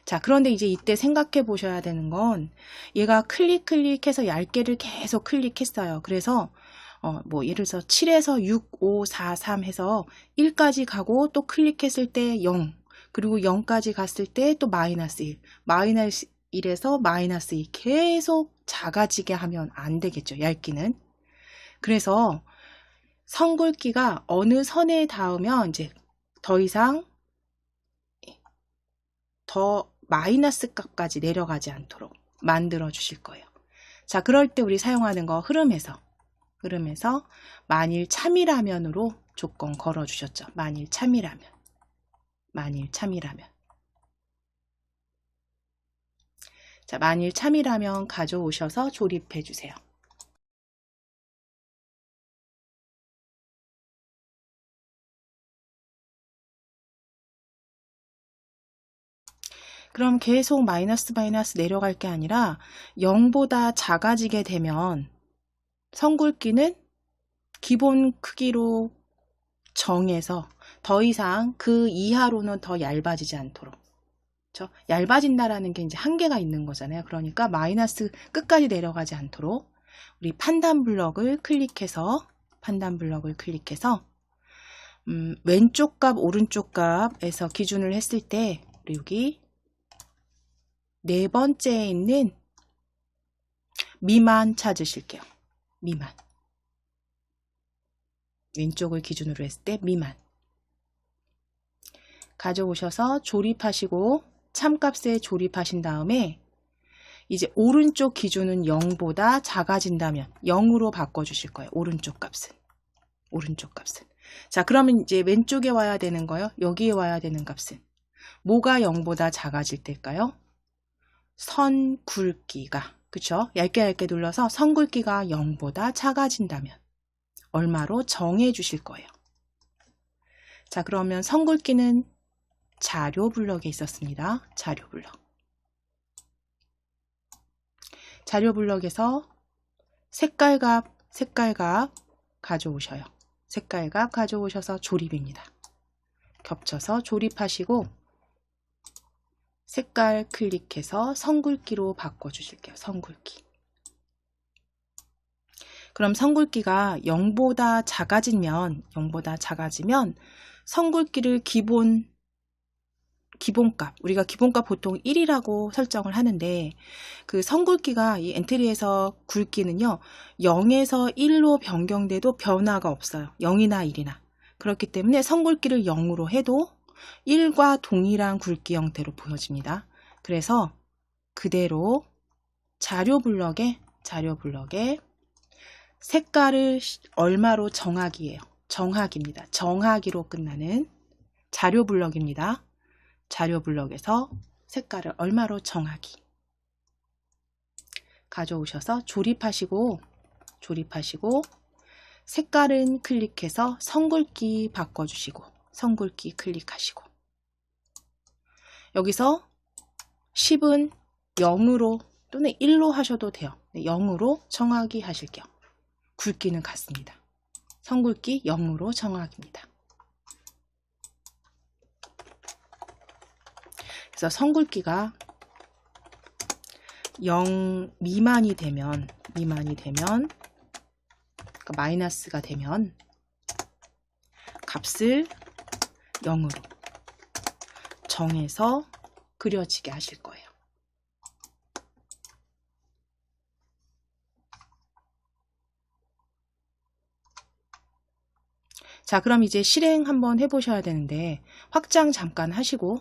자, 그런데 이제 이때 생각해 보셔야 되는 건 얘가 클릭해서 얇게를 계속 클릭했어요. 그래서 뭐 예를 들어서 7에서 6, 5, 4, 3 해서 1까지 가고 또 클릭했을 때 0, 그리고 0까지 갔을 때 또 마이너스 1, 마이너스 1에서 마이너스 2 계속 작아지게 하면 안 되겠죠. 얇기는. 그래서 선굵기가 어느 선에 닿으면 이제 더 이상 더 마이너스 값까지 내려가지 않도록 만들어 주실 거예요. 자, 그럴 때 우리 사용하는 거 흐름에서 만일 참이라면으로 조건 걸어 주셨죠. 만일 참이라면. 자, 만일 참이라면 가져오셔서 조립해 주세요. 그럼 계속 마이너스 내려갈 게 아니라 0보다 작아지게 되면 선굵기는 기본 크기로 정해서 더 이상 그 이하로는 더 얇아지지 않도록. 그렇죠? 얇아진다라는 게 이제 한계가 있는 거잖아요. 그러니까 마이너스 끝까지 내려가지 않도록 우리 판단 블럭을 클릭해서 왼쪽 값, 오른쪽 값에서 기준을 했을 때 우리 여기 네 번째에 있는 미만 찾으실게요. 미만. 왼쪽을 기준으로 했을 때 미만. 가져오셔서 조립하시고 참값에 조립하신 다음에 이제 오른쪽 기준은 0보다 작아진다면 0으로 바꿔주실 거예요. 오른쪽 값은. 자, 그러면 이제 왼쪽에 와야 되는 거요. 여기에 와야 되는 값은 뭐가 0보다 작아질 때일까요? 선 굵기가, 그쵸? 얇게 눌러서 선 굵기가 0보다 작아진다면 얼마로 정해 주실 거예요. 자, 그러면 선 굵기는 자료 블럭에 있었습니다. 자료 블럭에서 색깔값 가져오셔요. 색깔값 가져오셔서 조립입니다. 겹쳐서 조립하시고 색깔 클릭해서 선굵기로 바꿔주실게요. 선굵기. 그럼 선굵기가 0보다 작아지면 선굵기를 기본값, 우리가 기본값 보통 1이라고 설정을 하는데 그 선굵기가 이 엔트리에서 굵기는요 0에서 1로 변경돼도 변화가 없어요. 0이나 1이나. 그렇기 때문에 선굵기를 0으로 해도 1과 동일한 굵기 형태로 보여집니다. 그래서 그대로 자료 블럭에 색깔을 얼마로 정하기예요. 정하기입니다. 정하기로 끝나는 자료 블럭입니다. 자료 블럭에서 색깔을 얼마로 정하기. 가져오셔서 조립하시고 색깔은 클릭해서 선굵기 바꿔주시고 선굵기 클릭하시고 여기서 10은 0으로 또는 1로 하셔도 돼요. 0으로 정하기 하실게요. 굵기는 같습니다. 선굵기 0으로 정하기입니다. 그래서 선굵기가 0 미만이 되면 그러니까 마이너스가 되면 값을 0으로 정해서 그려지게 하실 거예요. 자, 그럼 이제 실행 한번 해보셔야 되는데 확장 잠깐 하시고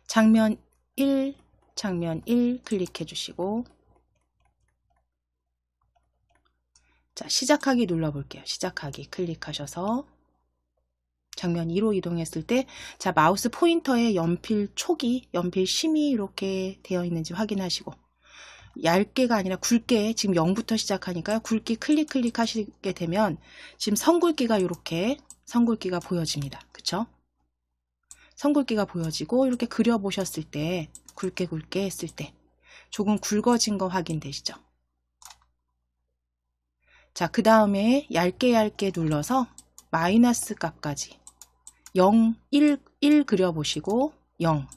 장면 1 클릭해 주시고 자, 시작하기 눌러볼게요. 시작하기 클릭하셔서 장면 2로 이동했을 때, 자, 마우스 포인터에 연필 촉이, 연필 심이 이렇게 되어 있는지 확인하시고, 얇게가 아니라 굵게, 지금 0부터 시작하니까요. 굵게 클릭 하시게 되면 지금 선굵기가 이렇게 선굵기가 보여집니다. 그쵸? 선굵기가 보여지고, 이렇게 그려보셨을 때, 굵게 했을 때 조금 굵어진 거 확인되시죠? 자, 그 다음에 얇게 눌러서 마이너스 값까지 0, 1 그려보시고 0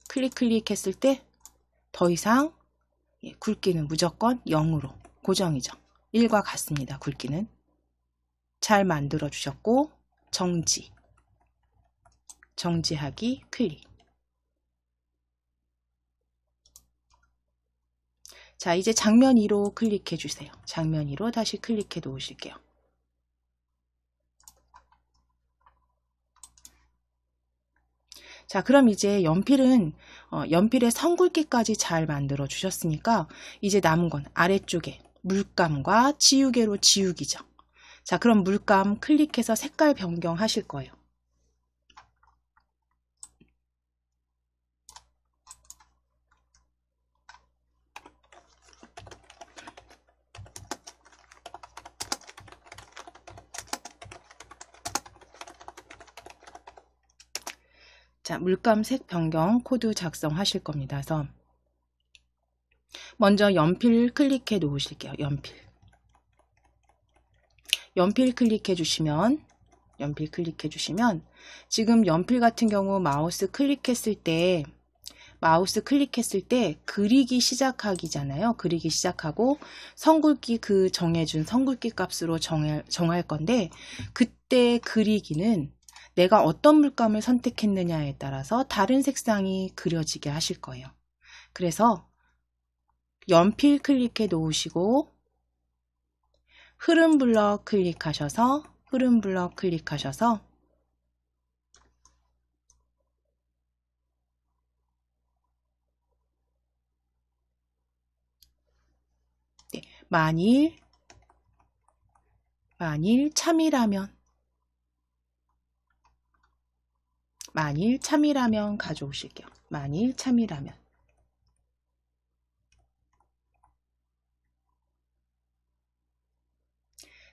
클릭했을 때 더 이상 굵기는 무조건 0으로 고정이죠. 1과 같습니다. 굵기는 잘 만들어 주셨고, 정지하기 클릭. 자, 이제 장면 2로 클릭해 주세요. 장면 2로 다시 클릭해 놓으실게요. 자, 그럼 이제 연필의 선굵기까지 잘 만들어 주셨으니까 이제 남은 건 아래쪽에 물감과 지우개로 지우기죠. 자, 그럼 물감 클릭해서 색깔 변경하실 거예요. 자, 물감 색 변경 코드 작성하실 겁니다. 그래서 먼저 연필 클릭해 놓으실게요. 연필 클릭해 주시면 지금 연필 같은 경우 마우스 클릭했을 때 그리기 시작하기잖아요. 그리기 시작하고 선굵기 정해준 선굵기 값으로 정할 건데, 그때 그리기는 내가 어떤 물감을 선택했느냐에 따라서 다른 색상이 그려지게 하실 거예요. 그래서 연필 클릭해 놓으시고 흐름 블럭 클릭하셔서 네, 만일 참이라면 가져오실게요. 만일 참이라면.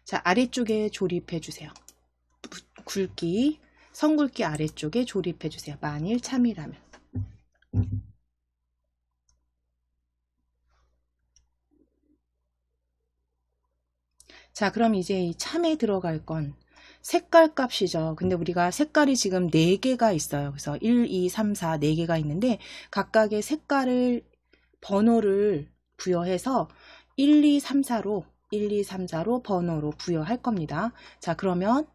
자, 아래쪽에 조립해 주세요. 선굵기 아래쪽에 조립해 주세요. 만일 참이라면. 자, 그럼 이제 이 참에 들어갈 건 색깔 값이죠. 근데 우리가 색깔이 지금 4개가 있어요. 그래서 1, 2, 3, 4 4개가 있는데 각각의 색깔을 번호를 부여해서 1, 2, 3, 4로 번호로 부여할 겁니다. 자, 그러면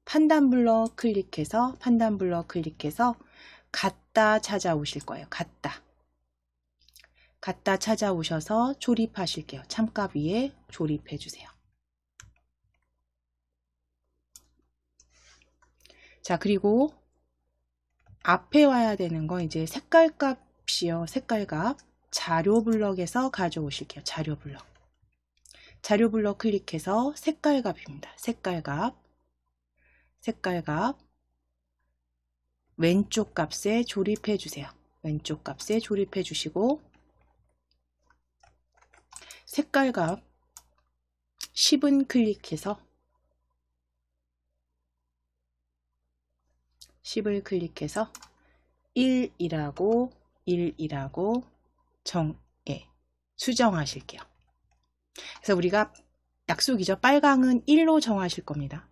판단 블럭 클릭해서 같다 찾아오실 거예요. 같다 찾아오셔서 조립하실게요. 참값 위에 조립해 주세요. 자, 그리고 앞에 와야 되는 건 이제 색깔 값이요. 자료 블럭에서 가져오실게요. 자료 블럭 클릭해서 색깔 값입니다. 색깔 값 왼쪽 값에 조립해 주세요. 왼쪽 값에 조립해 주시고 색깔 값 10은 클릭해서 10을 클릭해서 1이라고 수정하실게요. 그래서 우리가 약속이죠. 빨강은 1로 정하실 겁니다.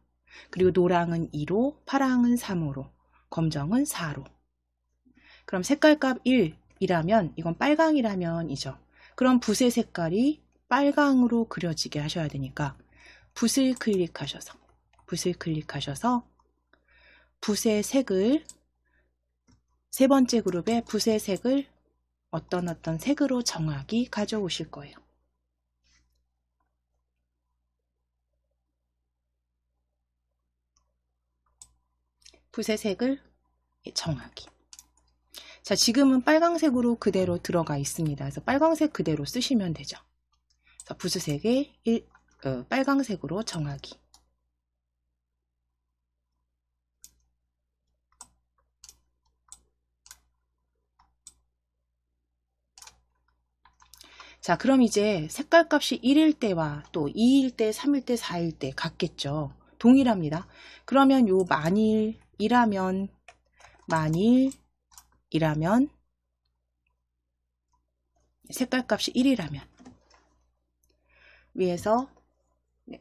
그리고 노랑은 2로, 파랑은 3으로, 검정은 4로. 그럼 색깔값 1이라면 이건 빨강이라면이죠. 그럼 붓의 색깔이 빨강으로 그려지게 하셔야 되니까 붓을 클릭하셔서 붓의 색을 세 번째 그룹에 붓의 색을 어떤 색으로 정하기 가져오실 거예요. 붓의 색을 정하기. 자, 지금은 빨강색으로 그대로 들어가 있습니다. 그래서 빨강색 그대로 쓰시면 되죠. 그래서 붓의 색을 빨강색으로 정하기. 자, 그럼 이제 색깔 값이 1일 때와 또 2일 때, 3일 때, 4일 때 같겠죠. 동일합니다. 그러면 요 만일이라면 색깔 값이 1이라면 위에서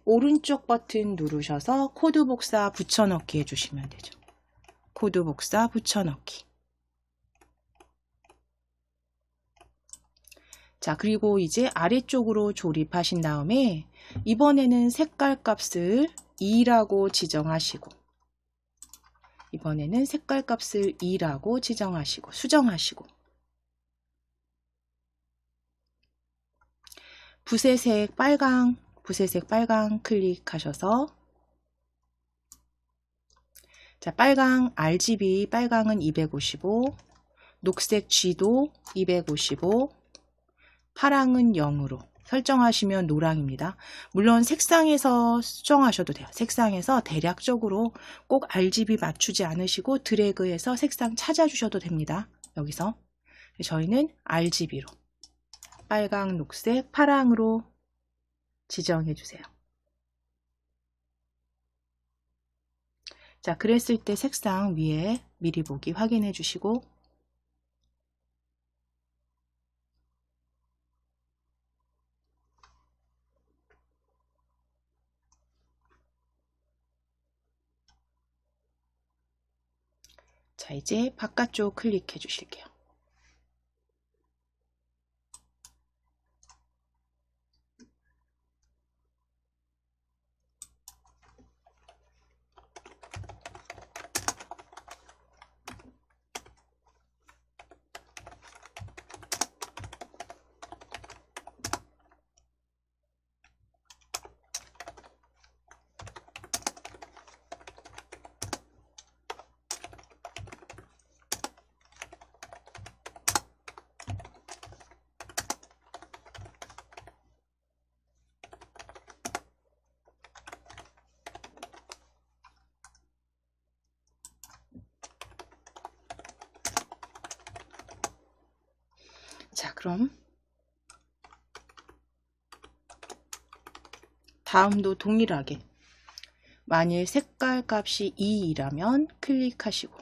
오른쪽 버튼 누르셔서 코드 복사 붙여넣기 해주시면 되죠. 코드 복사 붙여넣기. 자, 그리고 이제 아래쪽으로 조립하신 다음에 이번에는 색깔 값을 2라고 지정하시고 이번에는 색깔 값을 2라고 지정하시고 수정하시고 붓의 빨강 클릭하셔서 자, 빨강 RGB 빨강은 255, 녹색 G도 255, 파랑은 0으로 설정하시면 노랑입니다. 물론 색상에서 수정하셔도 돼요. 색상에서 대략적으로 꼭 RGB 맞추지 않으시고 드래그해서 색상 찾아주셔도 됩니다. 여기서 저희는 RGB로 빨강, 녹색, 파랑으로 지정해 주세요. 자, 그랬을 때 색상 위에 미리 보기 확인해 주시고 자, 이제 바깥쪽 클릭해 주실게요. 자, 그럼 다음도 동일하게 만일 색깔 값이 2이라면 클릭하시고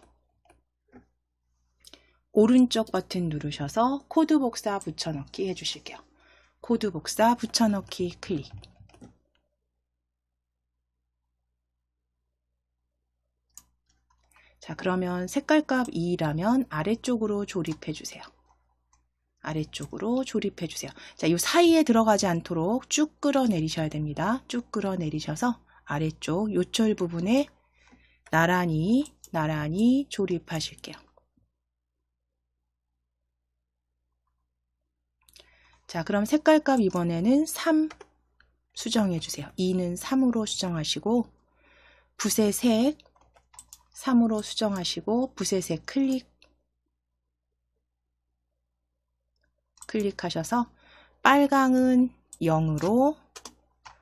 오른쪽 버튼 누르셔서 코드 복사 붙여넣기 해주실게요. 코드 복사 붙여넣기 클릭. 자, 그러면 색깔 값 2라면 아래쪽으로 조립해 주세요. 아래쪽으로 조립해 주세요. 자, 이 사이에 들어가지 않도록 쭉 끌어내리셔야 됩니다. 쭉 끌어내리셔서 아래쪽 요철 부분에 나란히 조립하실게요. 자, 그럼 색깔 값 이번에는 3 수정해 주세요. 2는 3으로 수정하시고 붓의 색 3으로 수정하시고 붓의 색 클릭하셔서 빨강은 0으로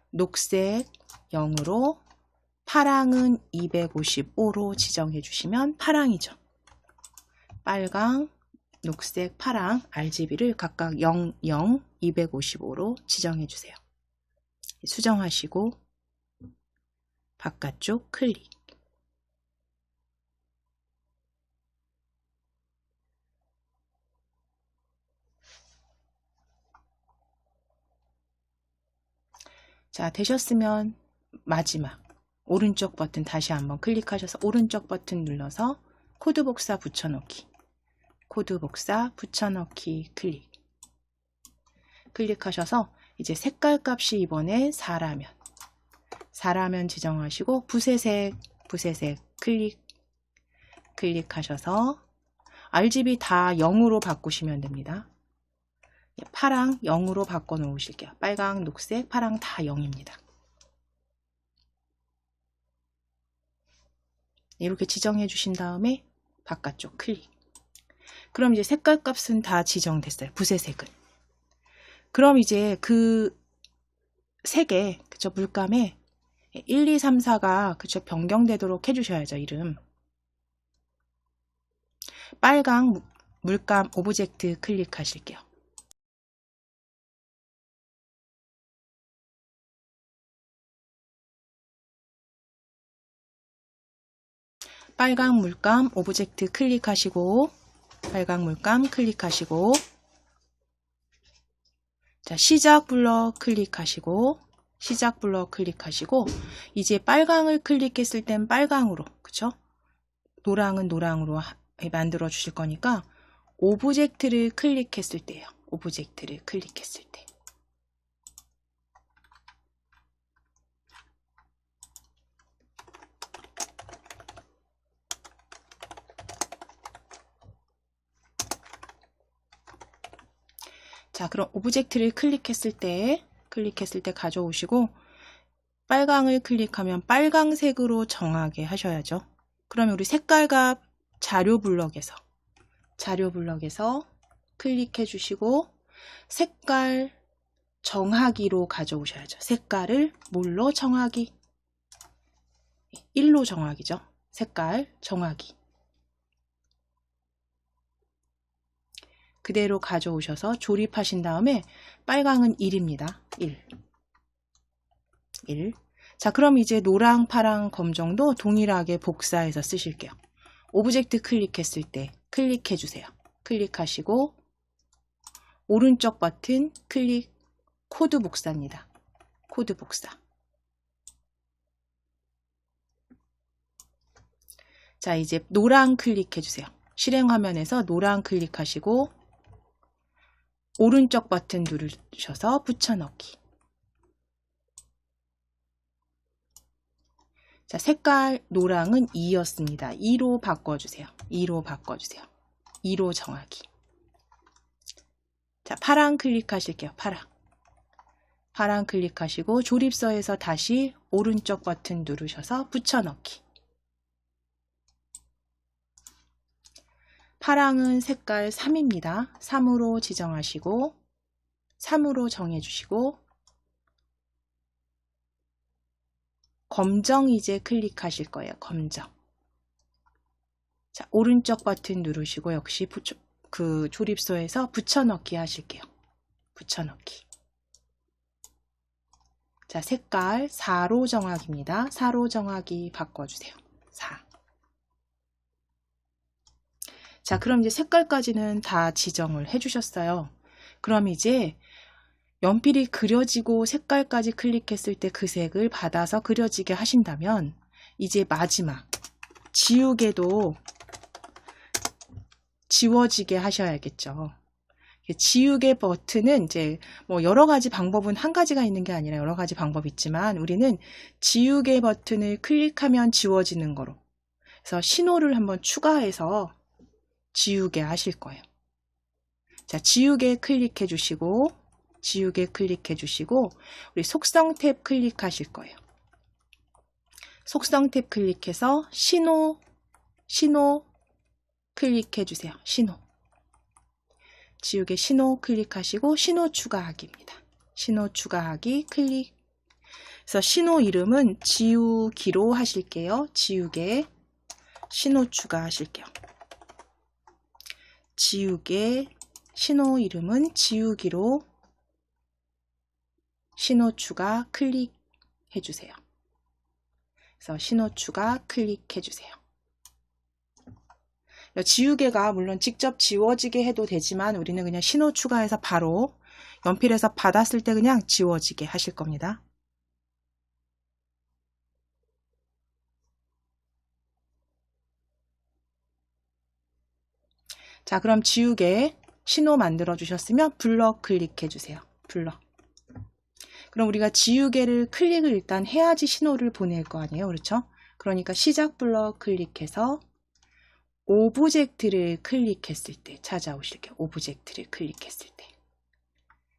녹색 0으로 파랑은 255로 지정해 주시면 파랑이죠. 빨강, 녹색, 파랑 RGB를 각각 0, 0, 255로 지정해 주세요. 수정하시고 바깥쪽 클릭. 자, 되셨으면 마지막 오른쪽 버튼 다시 한번 클릭하셔서 오른쪽 버튼 눌러서 코드 복사 붙여넣기. 코드 복사 붙여넣기 클릭하셔서 이제 색깔 값이 이번에 4라면 지정하시고 붓의 색 클릭하셔서 RGB 다 0으로 바꾸시면 됩니다. 파랑 0으로 바꿔 놓으실게요. 빨강, 녹색, 파랑 다 0입니다. 이렇게 지정해 주신 다음에 바깥쪽 클릭. 그럼 이제 색깔 값은 다 지정됐어요. 붓의 색은. 그럼 이제 그 색에 그쵸 물감에 1, 2, 3, 4가 그쵸 변경되도록 해주셔야죠. 이름. 빨강 물감 오브젝트 클릭하실게요. 빨강 물감 오브젝트 클릭하시고 빨강 물감 클릭하시고 자, 시작 블럭 클릭하시고 시작 블럭 클릭하시고 이제 빨강을 클릭했을 땐 빨강으로 그쵸? 노랑은 노랑으로 만들어 주실 거니까 오브젝트를 클릭했을 때요. 오브젝트를 클릭했을 때. 자, 그럼 오브젝트를 클릭했을 때 가져오시고 빨강을 클릭하면 빨강색으로 정하게 하셔야죠. 그러면 우리 색깔과 자료 블럭에서 클릭해 주시고 색깔 정하기로 가져오셔야죠. 색깔을 뭘로 정하기? 1로 정하기죠. 색깔 정하기. 그대로 가져오셔서 조립하신 다음에 빨강은 1입니다. 1. 자, 그럼 이제 노랑, 파랑, 검정도 동일하게 복사해서 쓰실게요. 오브젝트 클릭했을 때 클릭해 주세요. 클릭하시고 오른쪽 버튼 클릭 코드 복사입니다. 코드 복사. 자, 이제 노랑 클릭해 주세요. 실행 화면에서 노랑 클릭하시고 오른쪽 버튼 누르셔서 붙여넣기. 자, 색깔 노랑은 2였습니다. 2로 바꿔주세요. 2로 바꿔주세요. 2로 정하기. 자, 파랑 클릭하실게요. 파랑 클릭하시고 조립서에서 다시 오른쪽 버튼 누르셔서 붙여넣기. 파랑은 색깔 3입니다. 3으로 지정하시고 3으로 정해주시고 검정 이제 클릭하실 거예요. 검정. 자, 오른쪽 버튼 누르시고 역시 그 조립소에서 붙여넣기 하실게요. 붙여넣기. 자, 색깔 4로 정하기입니다. 4로 정하기 바꿔주세요. 4. 자, 그럼 이제 색깔까지는 다 지정을 해주셨어요. 그럼 이제 연필이 그려지고 색깔까지 클릭했을 때 그 색을 받아서 그려지게 하신다면 이제 마지막 지우개도 지워지게 하셔야겠죠. 지우개 버튼은 이제 뭐 여러 가지 방법은 한 가지가 있는 게 아니라 여러 가지 방법이 있지만 우리는 지우개 버튼을 클릭하면 지워지는 거로 그래서 신호를 한번 추가해서 지우개 하실 거예요. 자, 지우개 클릭해 주시고 우리 속성 탭 클릭하실 거예요. 속성 탭 클릭해서 신호 클릭해 주세요. 신호. 지우개 신호 클릭하시고 신호 추가하기입니다. 신호 추가하기 클릭. 그래서 신호 이름은 지우기로 하실게요. 지우개 신호 추가하실게요. 지우개 신호 이름은 지우기로 신호 추가 클릭해 주세요. 그래서 신호 추가 클릭해 주세요. 지우개가 물론 직접 지워지게 해도 되지만 우리는 그냥 신호 추가해서 바로 연필에서 받았을 때 그냥 지워지게 하실 겁니다. 자, 그럼 지우개 신호 만들어 주셨으면 블럭 클릭해 주세요. 블럭. 그럼 우리가 지우개를 클릭을 일단 해야지 신호를 보낼 거 아니에요. 그렇죠? 그러니까 시작 블럭 클릭해서 오브젝트를 클릭했을 때 찾아오실게요. 오브젝트를 클릭했을 때.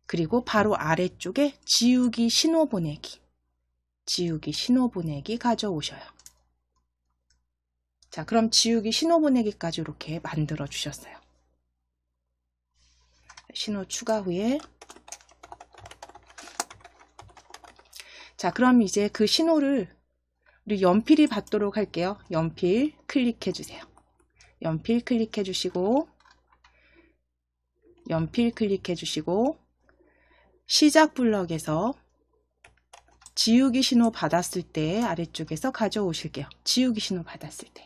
그리고 바로 아래쪽에 지우기 신호 보내기. 지우기 신호 보내기 가져오셔요. 자, 그럼 지우기 신호 보내기까지 이렇게 만들어 주셨어요. 신호 추가 후에 자, 그럼 이제 그 신호를 우리 연필이 받도록 할게요. 연필 클릭해 주세요. 연필 클릭해 주시고 시작 블럭에서 지우기 신호 받았을 때 아래쪽에서 가져오실게요. 지우기 신호 받았을 때.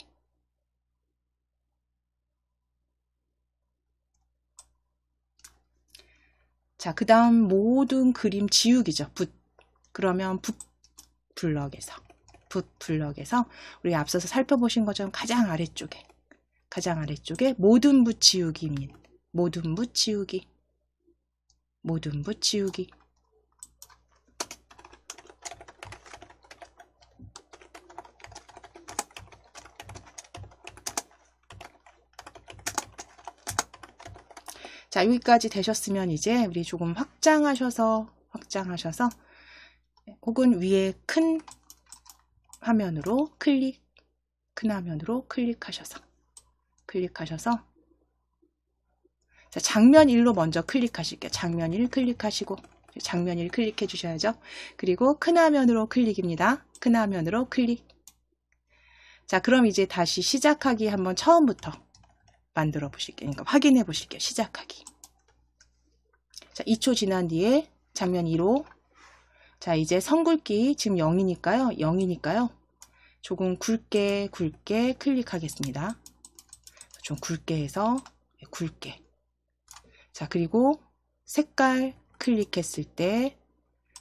자, 그 다음 모든 그림 지우기죠. 붓. 그러면 붓 블럭에서 우리 앞서서 살펴보신 것처럼 가장 아래쪽에 모든 붓 지우기입니다. 모든 붓 지우기. 자, 여기까지 되셨으면 이제 우리 조금 확장하셔서 혹은 위에 큰 화면으로 클릭하셔서 자, 장면 1로 먼저 클릭하실게요. 장면 1 클릭하시고 장면 1 클릭해 주셔야죠. 그리고 큰 화면으로 클릭입니다. 큰 화면으로 클릭. 자, 그럼 이제 다시 시작하기 한번 처음부터 만들어 보실게요. 그러니까 확인해 보실게요. 시작하기. 자, 2초 지난 뒤에 장면 2로 자, 이제 선굵기 지금 0이니까요. 조금 굵게 클릭하겠습니다. 좀 굵게 해서 굵게. 자, 그리고 색깔 클릭했을 때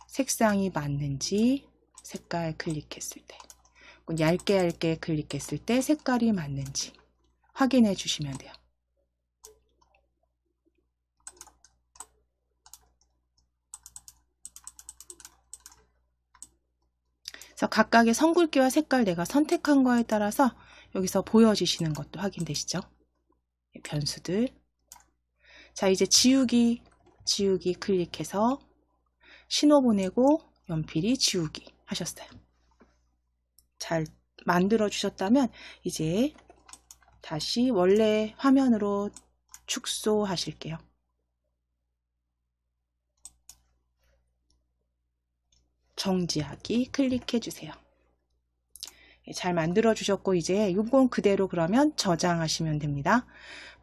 색상이 맞는지 색깔 클릭했을 때 얇게 클릭했을 때 색깔이 맞는지 확인해 주시면 돼요. 그래서 각각의 선굵기와 색깔 내가 선택한 거에 따라서 여기서 보여지시는 것도 확인되시죠? 변수들. 자, 이제 지우기 클릭해서 신호 보내고 연필이 지우기 하셨어요. 잘 만들어 주셨다면 이제 다시 원래 화면으로 축소하실게요. 정지하기 클릭해 주세요. 잘 만들어 주셨고 이제 이건 그대로 그러면 저장하시면 됩니다.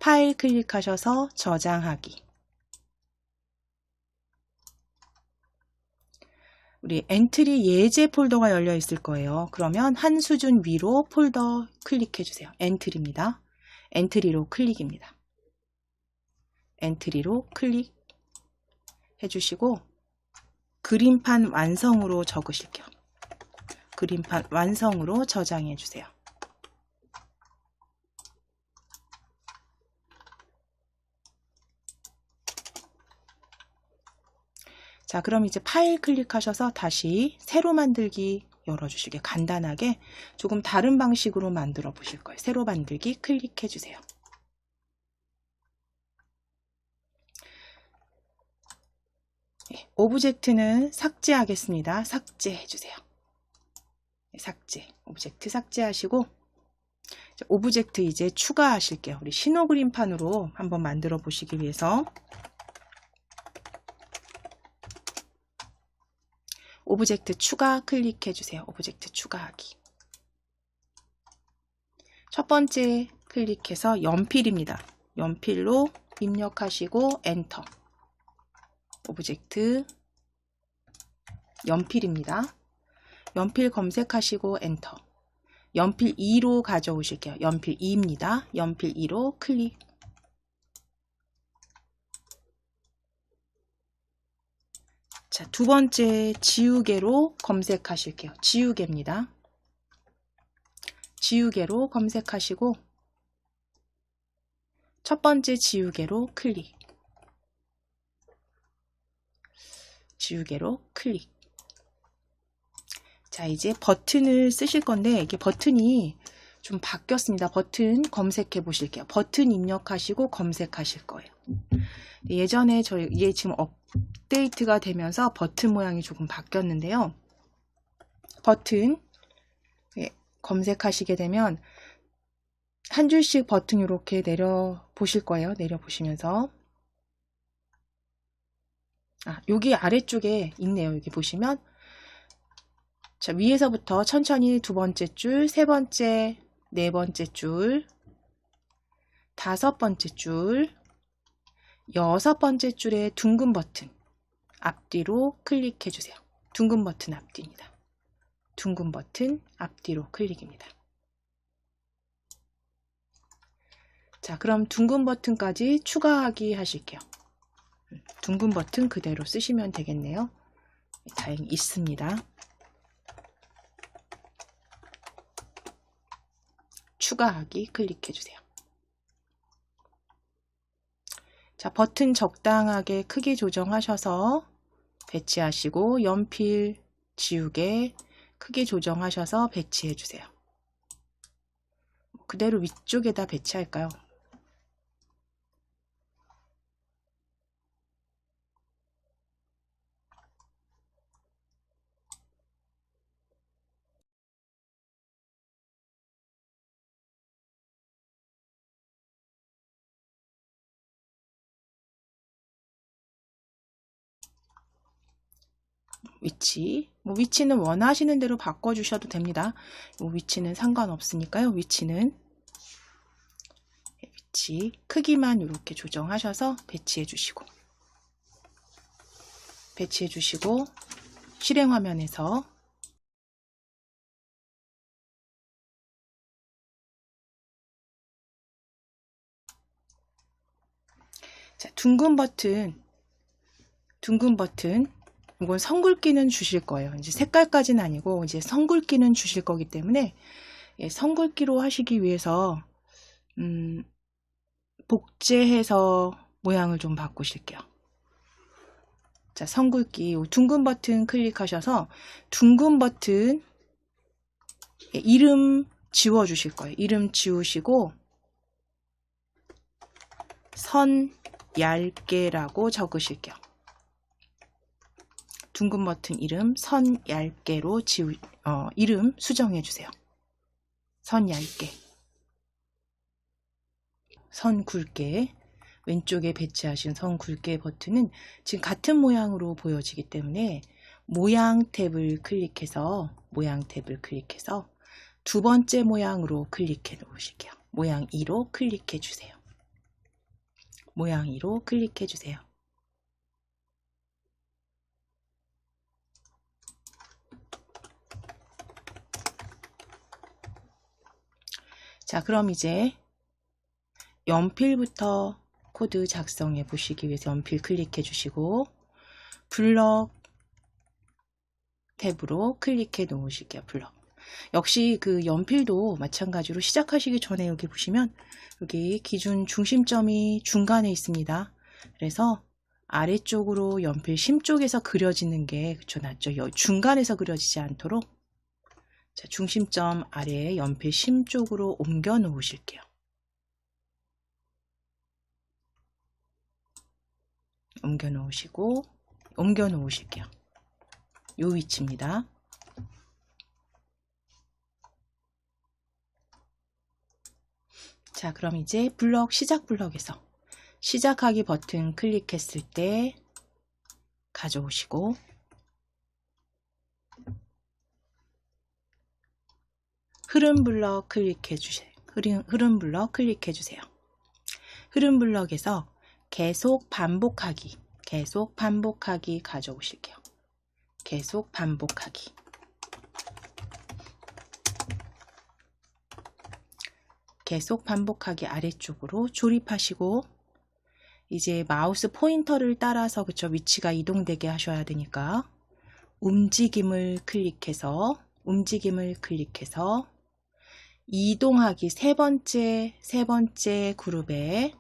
파일 클릭하셔서 저장하기. 우리 엔트리 예제 폴더가 열려 있을 거예요. 그러면 한 수준 위로 폴더 클릭해 주세요. 엔트리입니다. 엔트리로 클릭입니다. 엔트리로 클릭 해주시고 그림판 완성으로 적으실게요. 그림판 완성으로 저장해 주세요. 자, 그럼 이제 파일 클릭하셔서 다시 새로 만들기 열어주시게 간단하게 조금 다른 방식으로 만들어 보실 거예요. 새로 만들기 클릭해 주세요. 오브젝트는 삭제하겠습니다. 삭제해 주세요. 삭제, 오브젝트 삭제하시고 오브젝트 이제 추가하실게요. 우리 신호 그림판으로 한번 만들어 보시기 위해서 오브젝트 추가 클릭해 주세요. 오브젝트 추가하기. 첫 번째 클릭해서 연필입니다. 연필로 입력하시고 엔터. 오브젝트 연필입니다. 연필 검색하시고 엔터. 연필 2로 가져오실게요. 연필 2입니다. 연필 2로 클릭. 자, 두 번째 지우개로 검색하실게요. 지우개입니다. 지우개로 검색하시고 첫 번째 지우개로 클릭. 지우개로 클릭. 자, 이제 버튼을 쓰실 건데 이게 버튼이 좀 바뀌었습니다. 버튼 검색해 보실게요. 버튼 입력하시고 검색하실 거예요. 예전에 이게 지금 업데이트가 되면서 버튼 모양이 조금 바뀌었는데요. 버튼 검색하시게 되면 한 줄씩 버튼 이렇게 내려 보실 거예요. 내려 보시면서 여기 아래쪽에 있네요. 여기 보시면 자, 위에서부터 천천히 두 번째 줄, 세 번째, 네 번째 줄, 다섯 번째 줄, 여섯 번째 줄에 둥근 버튼 앞뒤로 클릭해 주세요. 둥근 버튼 앞뒤입니다. 둥근 버튼 앞뒤로 클릭입니다. 자, 그럼 둥근 버튼까지 추가하기 하실게요. 둥근 버튼 그대로 쓰시면 되겠네요. 다행히 있습니다. 추가하기 클릭해 주세요. 자, 버튼 적당하게 크기 조정하셔서 배치하시고 연필 지우개 크기 조정하셔서 배치해 주세요. 그대로 위쪽에다 배치할까요? 위치, 위치는 원하시는 대로 바꿔주셔도 됩니다. 위치는 상관없으니까요. 위치 크기만 이렇게 조정하셔서 배치해 주시고 실행 화면에서 자, 둥근 버튼 이건 선굵기는 주실 거예요. 이제 색깔까지는 아니고 이제 선굵기는 주실 거기 때문에 선굵기로 하시기 위해서 복제해서 모양을 좀 바꾸실게요. 자, 선굵기 둥근 버튼 클릭하셔서 둥근 버튼 이름 지워 주실 거예요. 이름 지우시고 선 얇게라고 적으실게요. 둥근 버튼 이름 선 얇게로 이름 수정해 주세요. 선 얇게, 선 굵게, 왼쪽에 배치하신 선 굵게 버튼은 지금 같은 모양으로 보여지기 때문에 모양 탭을 클릭해서 두 번째 모양으로 클릭해 놓으실게요. 모양 2로 클릭해 주세요. 모양 2로 클릭해 주세요. 자, 그럼 이제 연필부터 코드 작성해 보시기 위해서 연필 클릭해 주시고 블럭 탭으로 클릭해 놓으실게요. 블럭. 역시 그 연필도 마찬가지로 시작하시기 전에 여기 보시면 여기 기준 중심점이 중간에 있습니다. 그래서 아래쪽으로 연필 심 쪽에서 그려지는 게 낫죠. 중간에서 그려지지 않도록 자, 중심점 아래에 연필 심 쪽으로 옮겨 놓으실게요. 옮겨 놓으실게요. 요 위치입니다. 자, 그럼 이제 시작 블럭에서 시작하기 버튼 클릭했을 때 가져오시고 흐름 블럭 클릭해 주세요. 흐름 블럭 클릭해 주세요. 흐름 블럭에서 계속 반복하기 가져오실게요. 계속 반복하기. 아래쪽으로 조립하시고 이제 마우스 포인터를 따라서 위치가 이동되게 하셔야 되니까 움직임을 클릭해서 이동하기 세 번째 그룹에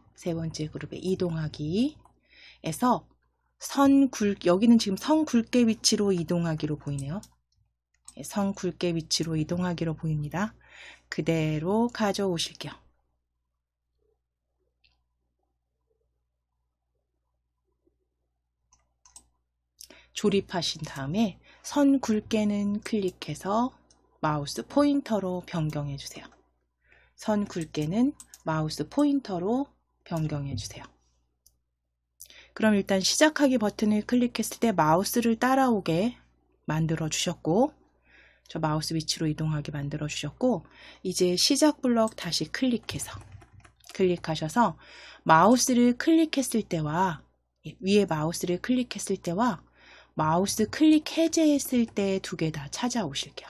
이동하기에서 여기는 지금 선 굵게 위치로 이동하기로 보이네요. 선 굵게 위치로 이동하기로 보입니다. 그대로 가져오실게요. 조립하신 다음에 선 굵게는 클릭해서 마우스 포인터로 변경해 주세요. 선 굵게는 마우스 포인터로 변경해 주세요. 그럼 일단 시작하기 버튼을 클릭했을 때 마우스를 따라오게 만들어 주셨고 저 마우스 위치로 이동하게 만들어 주셨고 이제 시작 블럭 다시 클릭하셔서 마우스를 클릭했을 때와 위에 마우스를 클릭했을 때와 마우스 클릭 해제했을 때 두 개 다 찾아오실게요.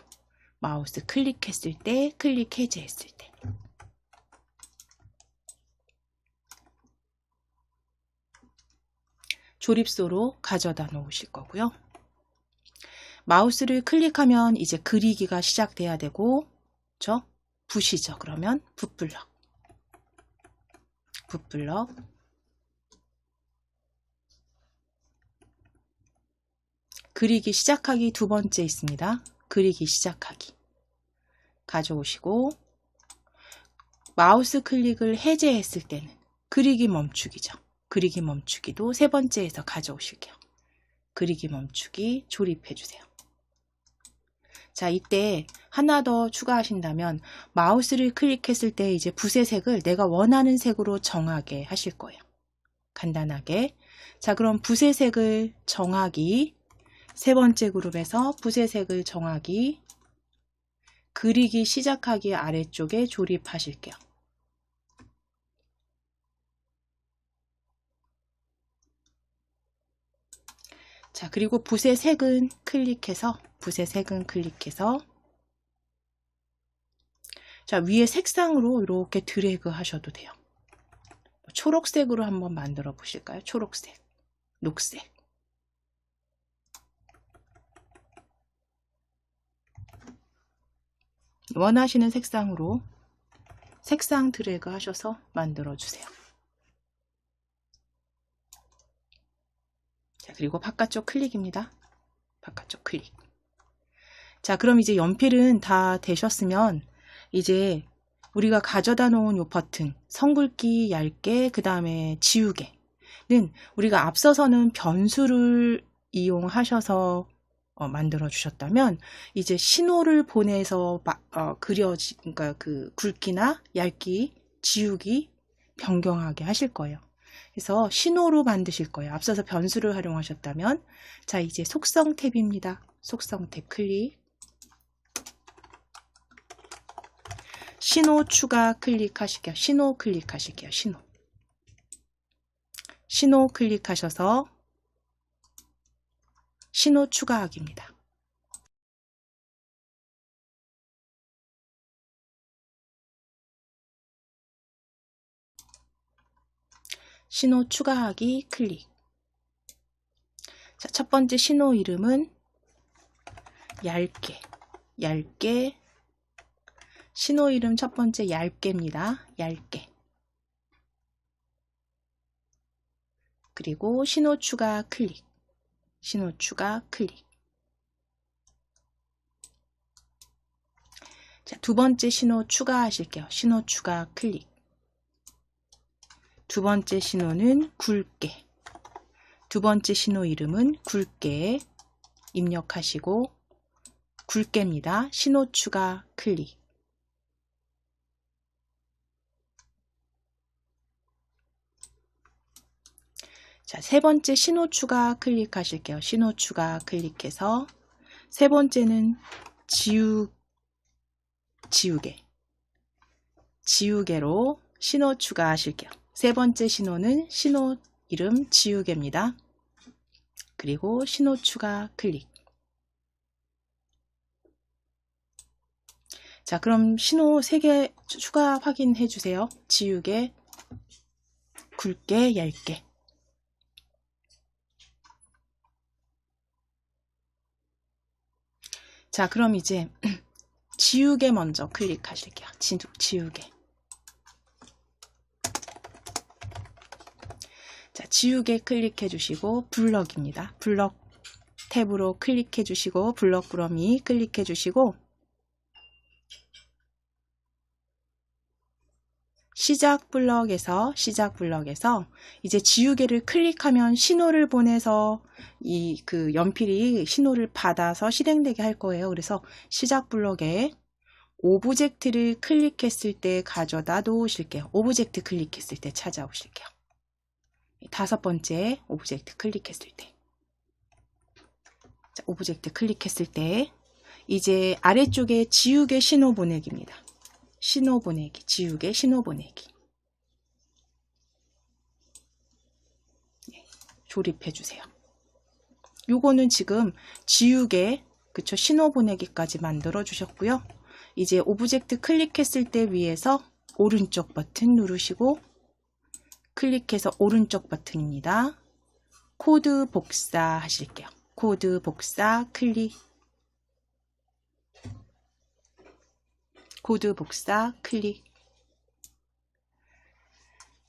마우스 클릭했을 때, 클릭 해제했을 때. 조립소로 가져다 놓으실 거고요. 마우스를 클릭하면 이제 그리기가 시작돼야 되고, 그렇죠? 붓이죠. 그러면 붓블럭. 그리기 시작하기 두 번째 있습니다. 그리기 시작하기. 가져오시고, 마우스 클릭을 해제했을 때는 그리기 멈추기죠. 그리기 멈추기도 세 번째에서 가져오실게요. 그리기 멈추기 조립해 주세요. 자, 이때 하나 더 추가하신다면 마우스를 클릭했을 때 이제 붓의 색을 내가 원하는 색으로 정하게 하실 거예요. 간단하게. 자, 그럼 붓의 색을 정하기. 세 번째 그룹에서 붓의 색을 정하기. 그리기 시작하기 아래쪽에 조립하실게요. 자, 그리고 붓의 색은 클릭해서 자, 위에 색상으로 이렇게 드래그 하셔도 돼요. 초록색으로 한번 만들어 보실까요? 초록색, 녹색. 원하시는 색상으로 색상 드래그 하셔서 만들어 주세요. 자, 그리고 바깥쪽 클릭입니다. 바깥쪽 클릭. 자, 그럼 이제 연필은 다 되셨으면 이제 우리가 가져다 놓은 요 버튼, 선굵기 얇게, 그 다음에 지우개는 우리가 앞서서는 변수를 이용하셔서 만들어 주셨다면 이제 신호를 보내서 그러니까 그 굵기나 얇기, 지우기 변경하게 하실 거예요. 그래서 신호로 만드실 거예요. 앞서서 변수를 활용하셨다면. 자, 이제 속성 탭입니다. 속성 탭 클릭. 신호 추가 클릭하실게요. 신호 클릭하실게요. 신호 클릭하셔서 신호 추가하기입니다. 신호 추가하기 클릭. 자, 첫 번째 신호 이름은 얇게. 신호 이름 첫 번째 얇게입니다. 얇게. 그리고 신호 추가 클릭. 자, 두 번째 신호 추가하실게요. 신호 추가 클릭. 두 번째 신호는 굵게. 두 번째 신호 이름은 굵게 입력하시고 굵게입니다. 신호 추가 클릭. 자, 세 번째 신호 추가 클릭하실게요. 신호 추가 클릭해서 세 번째는 지우개로 신호 추가하실게요. 세 번째 신호는 신호 이름 지우개입니다. 그리고 신호 추가 클릭. 자, 그럼 신호 3개 추가 확인해 주세요. 지우개, 굵게, 얇게. 자, 그럼 이제 지우개 먼저 클릭하실게요. 지우개. 자, 지우개 클릭해 주시고 블럭입니다. 블럭 탭으로 클릭해 주시고 블럭 꾸러미 클릭해 주시고 시작 블럭에서 이제 지우개를 클릭하면 신호를 보내서 그 연필이 신호를 받아서 실행되게 할 거예요. 그래서 시작 블럭에 오브젝트를 클릭했을 때 가져다 놓으실게요. 오브젝트 클릭했을 때 찾아오실게요. 다섯 번째 오브젝트 클릭했을 때. 자, 오브젝트 클릭했을 때 이제 아래쪽에 지우개 신호 보내기입니다. 신호 보내기, 지우개 신호 보내기. 조립해 주세요. 요거는 지금 지우개, 그쵸? 신호 보내기까지 만들어 주셨고요. 이제 오브젝트 클릭했을 때 위에서 오른쪽 버튼 누르시고 클릭해서 오른쪽 버튼입니다. 코드 복사 하실게요. 코드 복사 클릭. 코드 복사 클릭.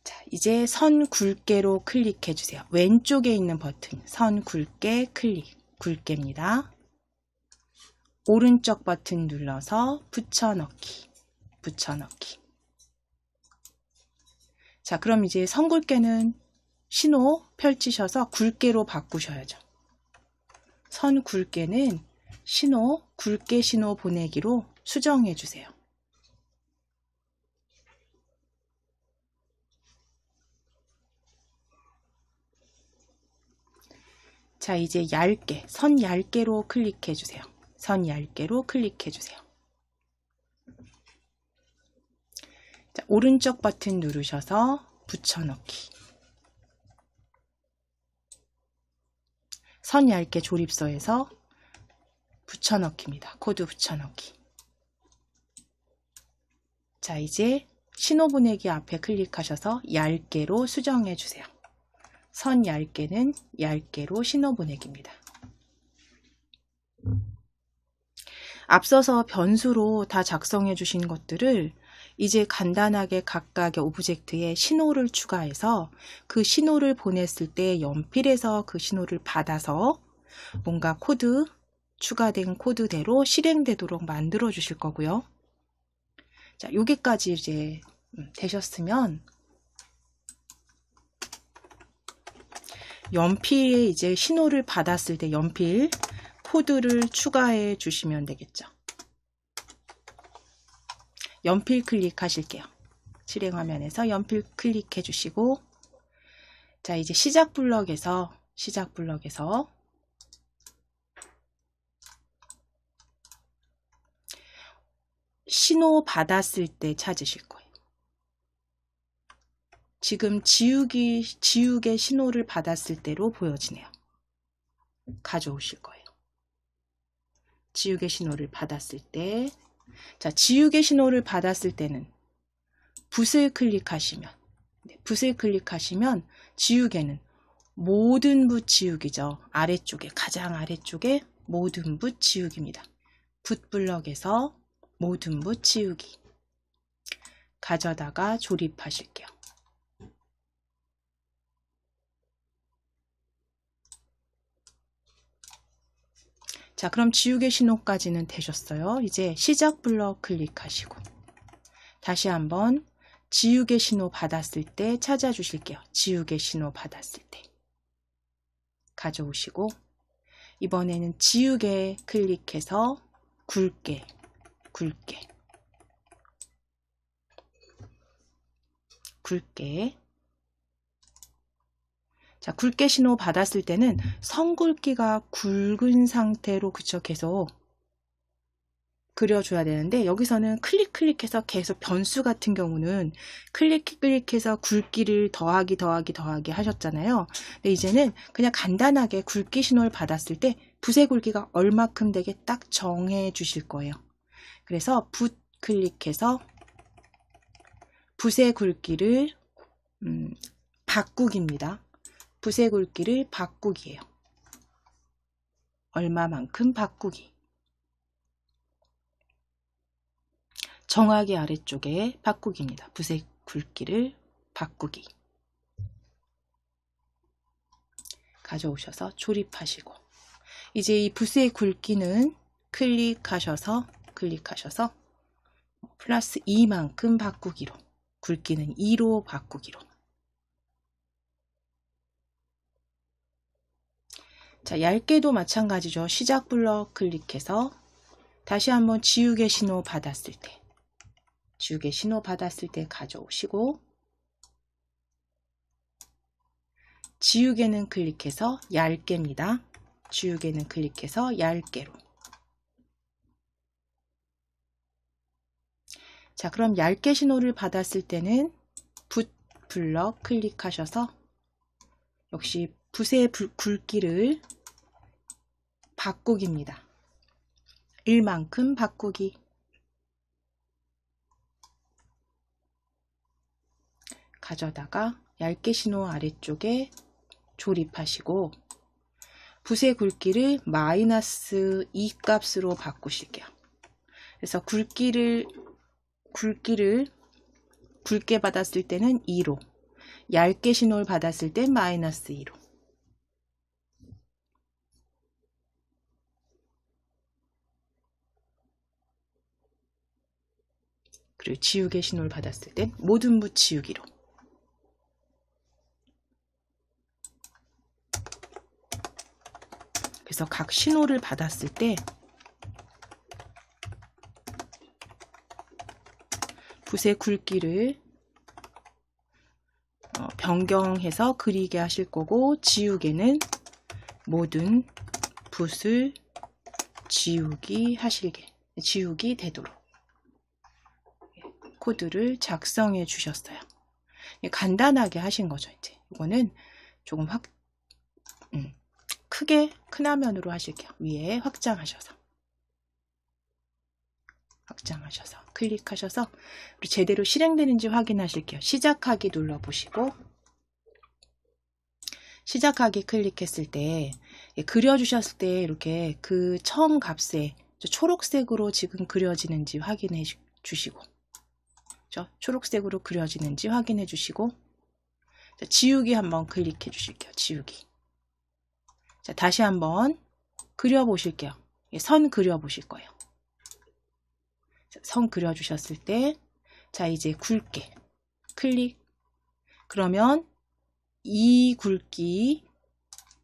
자, 이제 선 굵게로 클릭해 주세요. 왼쪽에 있는 버튼 선 굵게 클릭. 굵게입니다. 오른쪽 버튼 눌러서 붙여넣기. 붙여넣기. 자, 그럼 이제 선 굵게는 신호 펼치셔서 굵게로 바꾸셔야죠. 선 굵게는 신호, 굵게 신호 보내기로 수정해 주세요. 자, 이제 얇게, 선 얇게로 클릭해 주세요. 선 얇게로 클릭해 주세요. 자, 오른쪽 버튼 누르셔서 붙여넣기. 선 얇게 조립서에서 붙여넣기입니다. 코드 붙여넣기. 자, 이제 신호 보내기 앞에 클릭하셔서 얇게로 수정해 주세요. 선 얇게는 얇게로 신호 보내기입니다. 앞서서 변수로 다 작성해 주신 것들을 이제 간단하게 각각의 오브젝트에 신호를 추가해서 그 신호를 보냈을 때 연필에서 그 신호를 받아서 뭔가 코드, 추가된 코드대로 실행되도록 만들어 주실 거고요. 자, 여기까지 이제 되셨으면 연필에 이제 신호를 받았을 때 연필 코드를 추가해 주시면 되겠죠. 연필 클릭하실게요. 실행 화면에서 연필 클릭해 주시고, 자, 이제 시작 블럭에서 신호 받았을 때 찾으실 거예요. 지금 지우개 신호를 받았을 때로 보여지네요. 가져오실 거예요. 지우개 신호를 받았을 때, 자, 지우개 신호를 받았을 때는 붓을 클릭하시면, 붓을 클릭하시면 지우개는 모든 붓 지우기죠. 아래쪽에, 가장 아래쪽에 모든 붓 지우기입니다. 붓 블럭에서 모든 붓 지우기. 가져다가 조립하실게요. 자, 그럼 지우개 신호까지는 되셨어요. 이제 시작 블럭 클릭하시고 다시 한번 지우개 신호 받았을 때 찾아주실게요. 지우개 신호 받았을 때 가져오시고, 이번에는 지우개 클릭해서 굵게 자, 굵게 신호 받았을 때는 선 굵기가 굵은 상태로 계속 그려줘야 되는데, 여기서는 클릭해서 계속 변수 같은 경우는 클릭해서 굵기를 더하기 하셨잖아요. 근데 이제는 그냥 간단하게 굵기 신호를 받았을 때 붓의 굵기가 얼마큼 되게 딱 정해 주실 거예요. 그래서 붓 클릭해서 붓의 굵기를 바꾸기입니다. 붓의 굵기를 바꾸기예요. 얼마만큼 바꾸기. 정확히 아래쪽에 바꾸기입니다. 붓의 굵기를 바꾸기. 가져오셔서 조립하시고, 이제 이 붓의 굵기는 클릭하셔서 플러스 2만큼 바꾸기로, 굵기는 2로 바꾸기로. 자, 얇게도 마찬가지죠. 시작 블럭 클릭해서 다시 한번 지우개 신호 받았을 때 가져오시고, 지우개는 클릭해서 얇게입니다. 지우개는 클릭해서 얇게로. 자, 그럼 얇게 신호를 받았을 때는 붓 블럭 클릭하셔서 역시 붓의 굵기를 바꾸기입니다. 1만큼 바꾸기. 가져다가 얇게 신호 아래쪽에 조립하시고 붓의 굵기를 마이너스 2 값으로 바꾸실게요. 그래서 굵기를 굵게 받았을 때는 2로, 얇게 신호를 받았을 땐 마이너스 2로. 그리고 지우개 신호를 받았을 땐 모든 붓 지우기로. 그래서 각 신호를 받았을 때 붓의 굵기를 변경해서 그리게 하실 거고, 지우개는 모든 붓을 지우기 되도록 코드를 작성해 주셨어요. 간단하게 하신 거죠. 이제 이거는 조금 크게 큰 화면으로 하실게요. 위에 확장하셔서 클릭하셔서 우리 제대로 실행되는지 확인하실게요. 시작하기 눌러보시고, 시작하기 클릭했을 때 그려주셨을 때 이렇게 그 처음 값에 초록색으로 지금 그려지는지 확인해 주시고, 초록색으로 그려지는지 확인해 주시고, 자, 지우기 한번 클릭해 주실게요. 지우기. 자, 다시 한번 그려보실게요. 선 그려보실 거예요. 선 그려주셨을 때, 자, 이제 굵게 클릭. 그러면 이 굵기,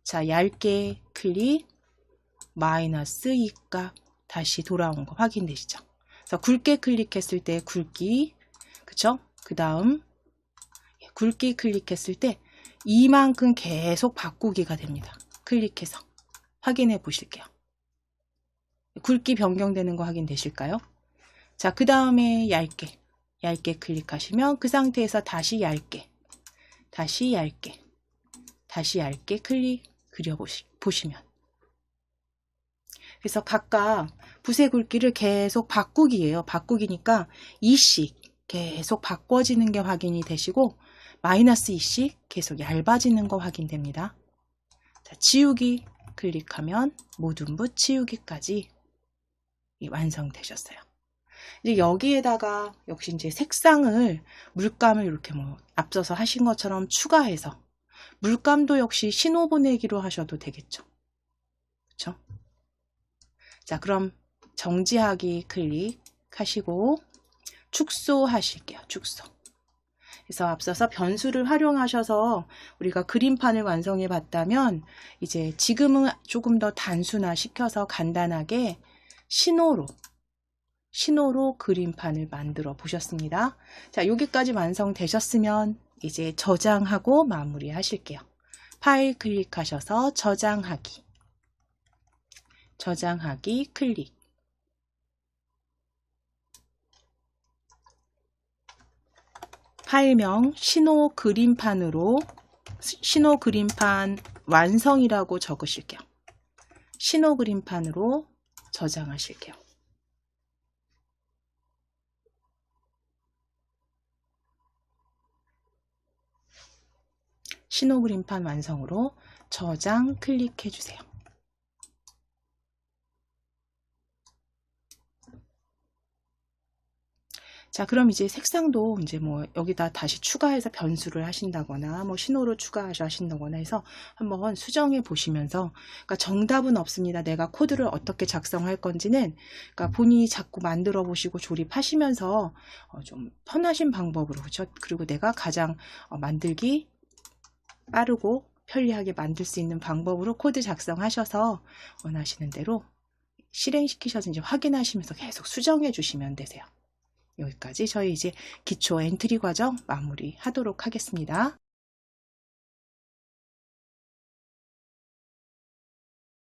자, 얇게 클릭, 마이너스 2값 다시 돌아온 거 확인되시죠? 그래서 굵게 클릭했을 때 굵기, 그쵸? 그 다음 굵기 클릭했을 때 이만큼 계속 바꾸기가 됩니다. 클릭해서 확인해 보실게요. 굵기 변경되는 거 확인되실까요? 자, 그 다음에 얇게 클릭하시면 그 상태에서 다시 얇게 그려보시면, 그래서 각각 붓의 굵기를 계속 바꾸기예요. 바꾸기니까 2씩 계속 바꿔지는 게 확인이 되시고, 마이너스 2씩 계속 얇아지는 거 확인됩니다. 자, 지우기 클릭하면 모든 붓 지우기까지 완성되셨어요. 이제 여기에다가 역시 이제 색상을, 물감을 이렇게 앞서서 하신 것처럼 추가해서, 물감도 역시 신호 보내기로 하셔도 되겠죠. 그렇죠? 자, 그럼 정지하기 클릭하시고 축소하실게요. 축소. 그래서 앞서서 변수를 활용하셔서 우리가 그림판을 완성해 봤다면, 이제 지금은 조금 더 단순화 시켜서 간단하게 신호로 그림판을 만들어 보셨습니다. 자, 여기까지 완성되셨으면 이제 저장하고 마무리 하실게요. 파일 클릭하셔서 저장하기 클릭. 파일명 신호 그림판 완성이라고 적으실게요. 신호 그림판으로 저장하실게요. 신호 그림판 완성으로 저장 클릭해 주세요. 자, 그럼 이제 색상도 이제 여기다 다시 추가해서 변수를 하신다거나 신호로 하신다거나 해서 한번 수정해 보시면서, 그러니까 정답은 없습니다. 내가 코드를 어떻게 작성할 건지는 그러니까 본인이 자꾸 만들어 보시고 조립하시면서 좀 편하신 방법으로, 그렇죠? 그리고 내가 가장 만들기 빠르고 편리하게 만들 수 있는 방법으로 코드 작성하셔서 원하시는 대로 실행시키셔서 이제 확인하시면서 계속 수정해 주시면 되세요. 여기까지 저희 이제 기초 엔트리 과정 마무리 하도록 하겠습니다.